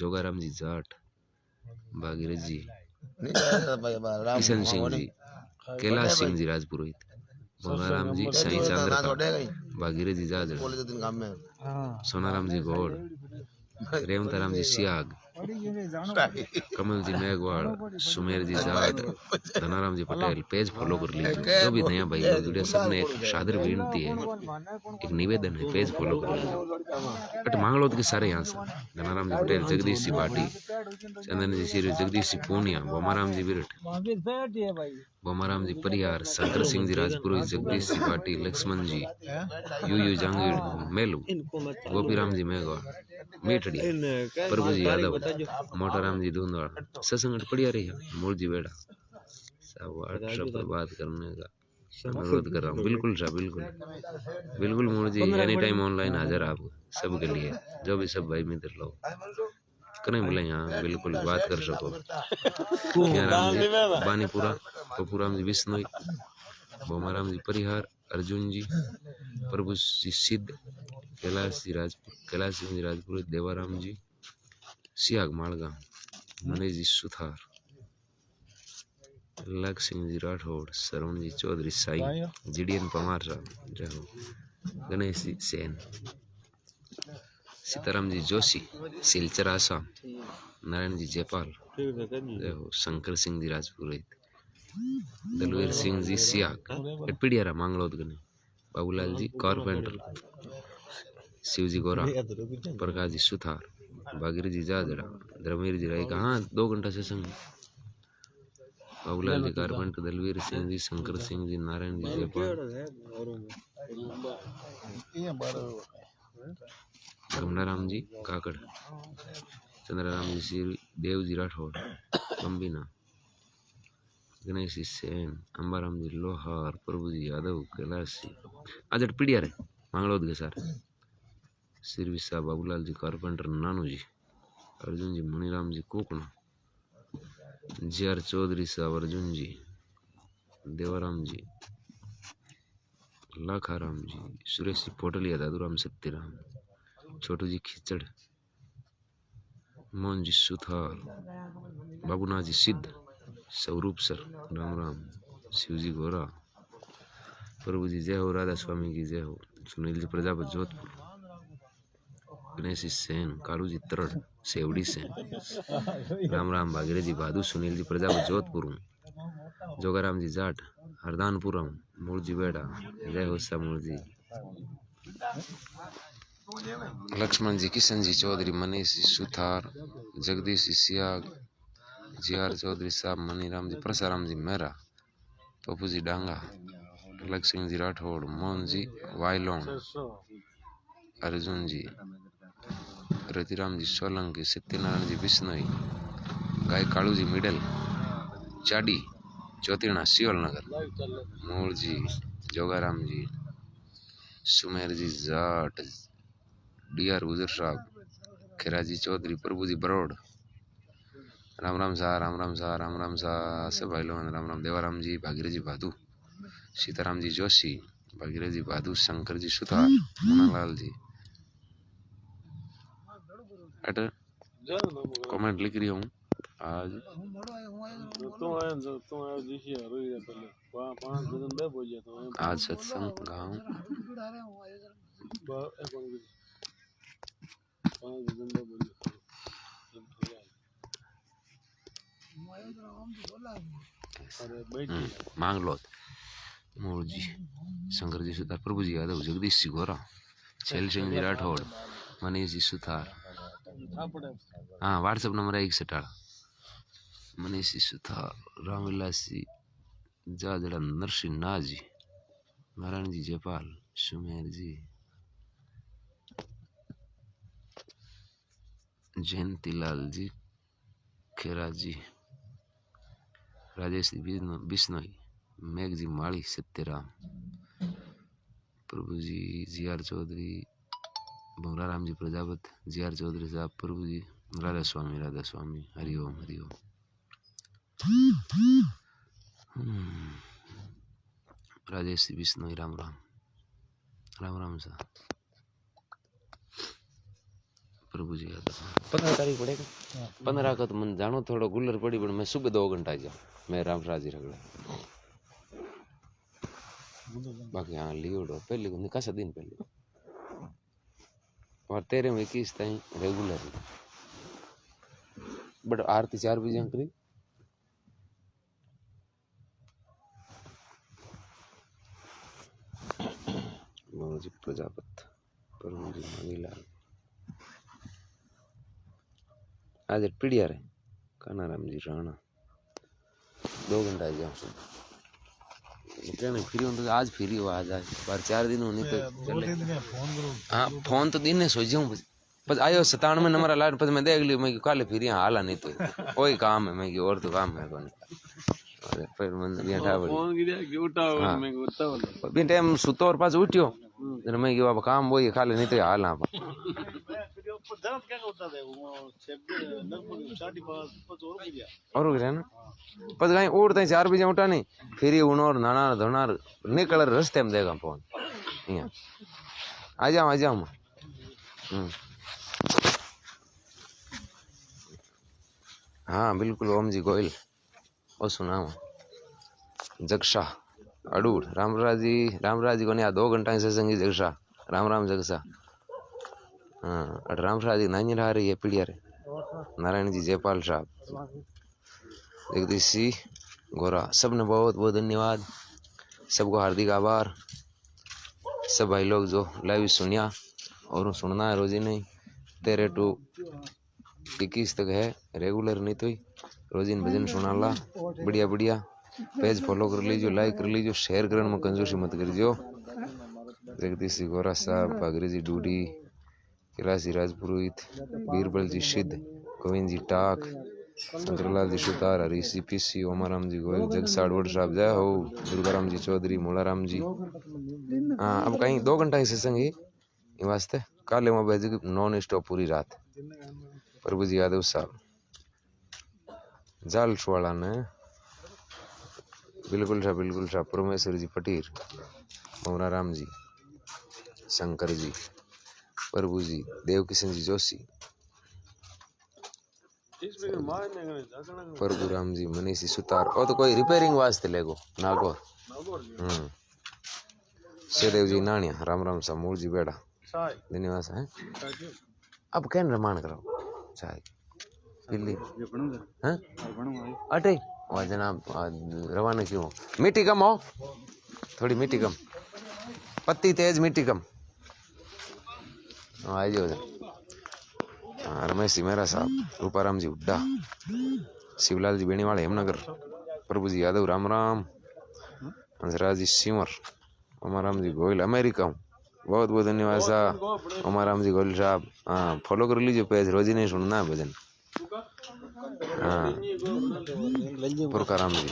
जोगाराम जी जाट भागीरथ जी किशन सिंह जी कैलाश सिंह जी राजपुरोहित भोगाराम जी साई चांद्र भागीरथ जी जाजड़ सोनाराम जी गौड़ रेवंताराम जी सियाग कमल जी मेघवाड़ सुमेर जी जाट धनाराम जी पटेल पेज फॉलो कर लीजिए जो भी नया भाई लोग जुड़े सबने एक सादर विनती है एक निवेदन है पेज फॉलो कर लीजिए बट मांगलोद के सारे यहाँ से धनाराम जी पटेल जगदीश जी बाटी चंदन जी सिर जगदीश जी पूनिया बोमाराम जी बिरट बोमाराम जी परिहार शंकर सिंह जी राजपुरोहित जगदीश जी बाटी लक्ष्मण जी यू जांगीड़ मेलू गोपीराम जी मेघवाड़ मीठड़ी प्रभु जी यादव मोटाराम जी धुंधवाड़ सत्संग बढ़िया रही है मूल जी बेड़ा सब व्हाट्सएप पर बात करने का अनुरोध कर रहा हूँ बिल्कुल सर बिल्कुल मूल जी एनी टाइम ऑनलाइन हाजिर आप सबके लिए जो भी सब भाई मित्र लोग करें बोले यहाँ बिल्कुल बात कर सको राम जी बानीपुरा पपुराम जी विष्णु बोमाराम जी परिहार अर्जुन जी प्रभु जी सिद्ध कैलाश सिंह जी राजपुर देवाराम जी सियाग मालगा मनीष जी सुथार लख सिंह जी राठौड़ श्रवण जी चौधरी साई जीडीएन पवार साहब जय हो गणेश जी सेन सीताराम जी जोशी सिलचर आसाम नारायण जी जयपाल जय हो शंकर सिंह जी राजपुरोहित दलवीर सिंह जी सियाग एटपीडियारा मांगलोद गने बाबूलाल जी कारपेंटर शिवजी गोरा प्रकाश जी सुथार भागीरथ जी जाजड़ा धर्मवीर जी राय हाँ 2 घंटा से संग बाबूलाल जी कारपेंटर, दलवीर सिंह जी, शंकर सिंह जी, नारायण जी जयपाल, कमलाराम जी काकड़, चंद्राराम जी सीरी, देव जी राठौड़, बम्बीना, गणेश जी सेन, अंबाराम जी लोहार, प्रभु जी यादव, कैलाश जी अजट पीड़िया रे मांगलोद के सर, सिरवी साहब, बाबूलाल जी कारपेंटर, नानू जी, अर्जुन जी, मणिराम जी कोकणा, जी.आर. चौधरी साहब, अर्जुन जी, देवाराम जी, लाखाराम जी, सुरेश जी पोटलिया, दादूराम सत्यराम, छोटू जी खिचड़, मोहन जी सुथार, बाबूनाथ जी सिद्ध, स्वरूप सर, राम राम, शिवजी गोरा, प्रभु जी जय हो, राधा स्वामी की जय हो, सुनील जी प्रजापत जोधपुर, गणेश जी सेन, कालू जी तरड़, सेवड़ी से, राम राम, भागीरथ जी भादू, सुनील जी प्रजापत जोधपुर, जोगाराम जी जाट, हरदानपुरम, मूल जी बेड़ा, जय हो समूल जी, लक्ष्मण जी, किशन जी चौधरी, मनीष जी सुथार, जगदीश जी सियाग, जी.आर. चौधरी साहब, मनीराम जी, प्रसाराम जी मेहरा, पप्पू जी डांगा, लक्ष्मण जी राठौड़, मोहन जी वायलोन, अर्जुन जी, रतिराम जी सोलंकी, सत्यनारायण जी बिश्नोई, गाय कालू जी मिडल, चाडी चौतीना सियोल नगर, मूल जी, जोगाराम जी, सुमेर जी जाट, डी.आर. गुजर साहब, खैराजी चौधरी, प्रभु जी बरोड़, राम राम सा, राम राम सा, राम राम सा, सब भाई लोग राम राम, देवाराम जी, भागीरथ जी भादू, सीताराम जी जोशी, भागीरथ जी भादू, शंकर जी सुथार, मुन्नालाल जी, अटर कमेंट लिख रही हूँ आज आज सत्संग गाँव मांग लो मोर जी, शंकर जी सुथार, प्रभु जी यादव, जगदीश जी गोरा, छैल सिंह जी राठौड़, मनीष जी सुथार, हाँ व्हाट्सएप नंबर है 1 मनीष जी सुथार, रामविलास जी जाजड़ा, नरसिंह नाथ जी, नारायण जी जयपाल, सुमेर जी, जयंतीलाल जी, खेरा जी, राजेश जी बिश्नोई, मेघ जी माली, सत्यराम, प्रभु जी, जी.आर. चौधरी, भंवराराम जी प्रजापत, जी.आर. चौधरी साहब, प्रभु जी, राधा स्वामी, हरिओम हरिओम। राजेश जी बिश्नोई, राम राम, राम राम सा, प्रभु जी यादव, 15 तारीख पड़ेगा, 15 का तो मन जानो थोड़ा गुल्लर पड़ी, पर मैं सुबह 2 घंटा जाऊँ, मैं रामराज जी रगड़ा, बाकी हाँ लियोडो पहले को निकासा दिन पहले और 13 में 21 ताई रेगुलर, बट आरती 4 बजे करी, जी प्रजापत, प्रभु जी मणिलाल, आज पीड़िया रे कानाराम जी राणा, 2 घंटा जाऊँ ट्रेन फ्री हो तो आज फ्री हो, आज पर 4 दिन होनी तो चले, हाँ फोन तो दिन ने सो जाऊँ बस आयो 97 नंबर अलाट पर मैं देख लियो, मैं काले फ्री हाला नहीं तो कोई काम है, मैं और तो काम है कोई, अरे फिर मैं बैठा फोन की उठाओ, मैं उठाओ बिन टाइम सुतो और पास उठियो, जने मैं कि बाबा काम वही खाले नहीं तो हाल ना और हो गया ना, बस कहीं और तई 4 बजे उठा नहीं, फिर उनोर नाना धोनार निकल रास्ते में देगा फोन, आ जाओ हाँ बिल्कुल, ओम जी गोयल और सुनाओ, जगशा अड़ूर, रामराज जी को नहीं 2 घंटा से संगी जगशा, राम राम जगशा, हाँ रामराज जी नहीं रहा रही है पीड़िया रे, नारायण जी जयपाल साहब, जगदीश जी गोरा, सबने बहुत बहुत धन्यवाद, सबको हार्दिक आभार, सब भाई लोग जो लाइव सुनिया और सुनना है रोजी नहीं, 13 to 21 तक है रेगुलर, नहीं तो रोजीन भजन सुना ला बढ़िया बढ़िया। पेज फॉलो कर लीजिए, लाइक कर लीजिए, शेयर करने में कंजूसी मत करियो। जगदीश जी गोरा साहब, भागरी जी डूडी, कैलाश जी राजपुरोहित, बीरबल जी सिद्ध, गोविंद जी टाक, शंकरलाल जी सुतार, हरी सी पीसी, ओमाराम जी गोयल, जगसाड़ वड साहब जय हो, दुर्गाराम जी चौधरी, मोलाराम जी। हाँ अब कहीं 2 घंटा ही सत्संग ही वास्ते काले में बैठ नॉन स्टॉप पूरी रात। प्रभु जी यादव साहब जाल्स वाला ने बिल्कुल सा परमेश्वर जी पटीर, मोराराम जी, शंकर जी, प्रभु जी, देव किशन जी जोशी, प्रभु राम जी, मनीषी सुतार। और तो कोई रिपेयरिंग वास्ते लेगो नागौर। शेदेव जी नानिया, राम राम सा, मूल जी बेड़ा, धन्यवाद है। अब कैन रमान करो चाय पिल्ली हैं अटे और जनाब रवाना क्यों? मिट्टी कम हो, थोड़ी मिट्टी कम, पत्ती तेज मिट्टी कम। आई जो रमेश जी मेरा साहब, रूपाराम जी हुड्डा, शिवलाल जी बेनीवाल हेमनगर, प्रभु जी यादव राम राम, हंसराज जी सिमर, ओमाराम जी गोयल अमेरिका हूँ। बहुत बहुत धन्यवाद साहब ओमाराम जी गोयल साहब। हाँ फॉलो कर लीजिए पेज, रोज ही नहीं सुनना है भजन। हाँ पुरकाराम जी,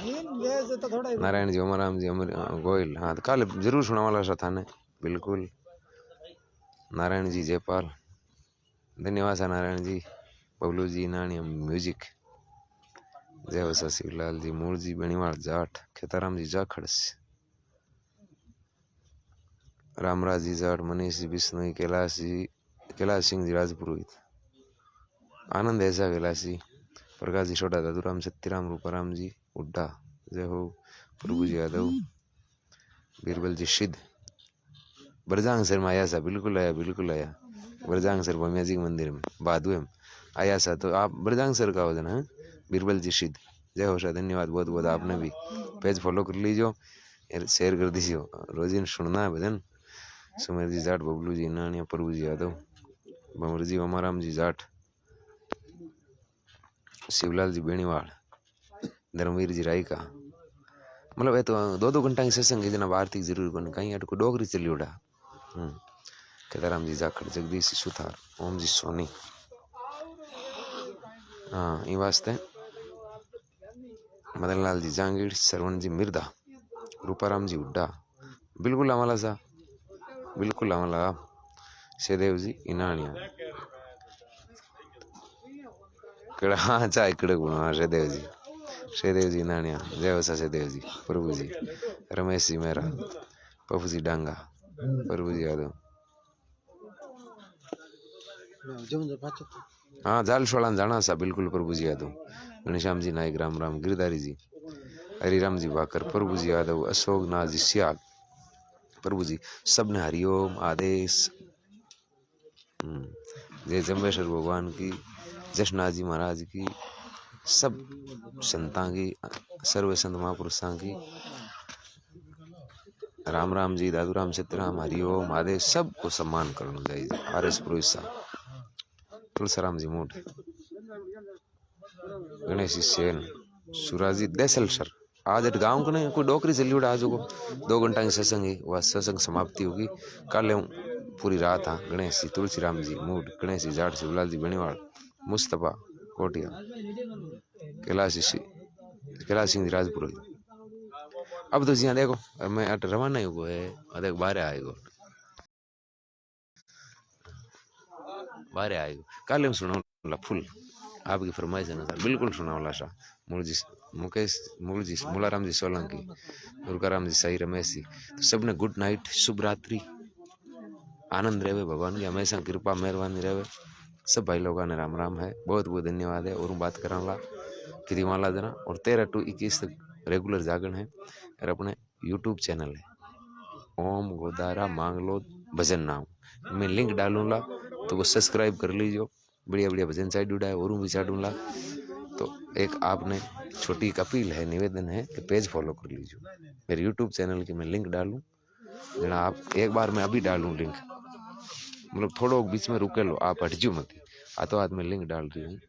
नारायण जी, ओमाराम जी गोयल। हाँ तो कल जरूर सुना वाला सा थाने बिल्कुल। नारायण जी जयपाल, धन्यवाद सा नारायण जी। बबलू जी नानी म्यूजिक, जय हो शिवलाल जी, मूल जी बेनीवाल जाट, खेताराम जी जाखड़, रामराज जी जाट, मनीष जी बिश्नोई, कैलाश सिंह जी राजपुरोहित, आनंद ऐसा कैलाश जी, प्रकाश जी छोटा, दादूराम, सत्यराम, रूपाराम जी उड्डा, जय हो, प्रभु जी यादव, बीरबल जी सिद्ध, ब्रजांग सर में आया सा, बिल्कुल आया ब्रजांग सर भमिया जी के मंदिर में बादुए में आया सा। तो आप ब्रजांग सर का हो जाना है, बीरबल जी सिद्ध, जय हो सा, धन्यवाद बहुत बहुत। आपने भी पेज फॉलो कर लीजिए, शेयर कर दीजिए, रोज सुनना है भजन। सुमेर जी जाट, बबलू जी नानिया, प्रभु जी यादव, भंवर जी, ओमाराम जी जाट, शिवलाल जी बेनीवाल, धर्मवीर जी रायका। मतलब ये तो 2-2 घंटा की सत्संग है जना आरती जरूर बने कहीं अटको डोगरी चली उड़ा। केदाराम जी जाखड़, जगदीश जी सुथार, ओम जी सोनी। हाँ ये वास्ते मदनलाल जी जांगीड़, श्रवण जी मिर्दा, रूपाराम जी हुड्डा, बिल्कुल हमारा सा, बिल्कुल हमारा। शेदेव जी इनानिया कड़ा, हाँ चाय कड़क गुण। हाँ शेदेव जी नानिया, जय वसा शेदेव जी, प्रभु जी, रमेश जी मेरा, पप्पू जी डांगा, प्रभु जी यादव। हाँ जाल सोलान जाना सा, बिल्कुल प्रभु जी यादव, घनश्याम जी नायक, राम राम, गिरधारी जी, हरिराम जी भाकर, प्रभु जी यादव, अशोक नाथ जी सियाल, प्रभु जी सबने हरिओम आदेश। जय जम्बेश्वर भगवान की, जशनाथ जी महाराज की, सब संतां की, सर्व संत महापुरुषां की, राम राम जी, दादूराम, सत्यराम, हरिओम आदेश, सबको सम्मान करना चाहिए। आर.एस. पुरोहित साहब, तुलसाराम जी मूड, गणेश जी सेन, सुराजी देसल सर। आज अट गाँव को नहीं कोई डोकरी चली उड़ा, आज को 2 घंटा की सत्संग है, वह सत्संग समाप्ति होगी कल पूरी रात। हाँ गणेश जी, तुलसीराम जी मूड, गणेश जी जाट, शिवलाल जी बेनीवाल, मुस्तफा कोटिया, कैलाश सिंह जी राजपुरोहित। अब तो जी देखो मैं अट रवाना ही हुआ है, देख बाहर आएगो, कल हम सुना फुल आपकी फरमाइश अनुसार बिल्कुल सुना वाला सा। मूल जी मोलाराम जी सोलंकी, दुर्गाराम जी साई, रमेश जी। तो सबने गुड नाइट, शुभ रात्रि, आनंद रहे, भगवान की हमेशा कृपा मेहरबानी रहे। सब भाई लोगों ने राम राम है, बहुत बहुत धन्यवाद है। और बात करा फिर वाला जना, और 13 to 21 तक रेगुलर जागरण है। और अपने यूट्यूब चैनल है ओम गोदारा मांगलो भजन नाम, मैं लिंक डालूंगा तो वो सब्सक्राइब कर लीजिए। बढ़िया बढ़िया भजन साइड उड़ा है, और भी चाटूंगा। तो एक आपने छोटी एक अपील है, निवेदन है कि पेज फॉलो कर लीजिए मेरे यूट्यूब चैनल की। मैं लिंक डालूं जना, आप एक बार मैं अभी डालूं लिंक, मतलब थोड़ा बीच में रुके लो, आप हटजो मत, हाथों हाथ में लिंक डाल रही हूँ।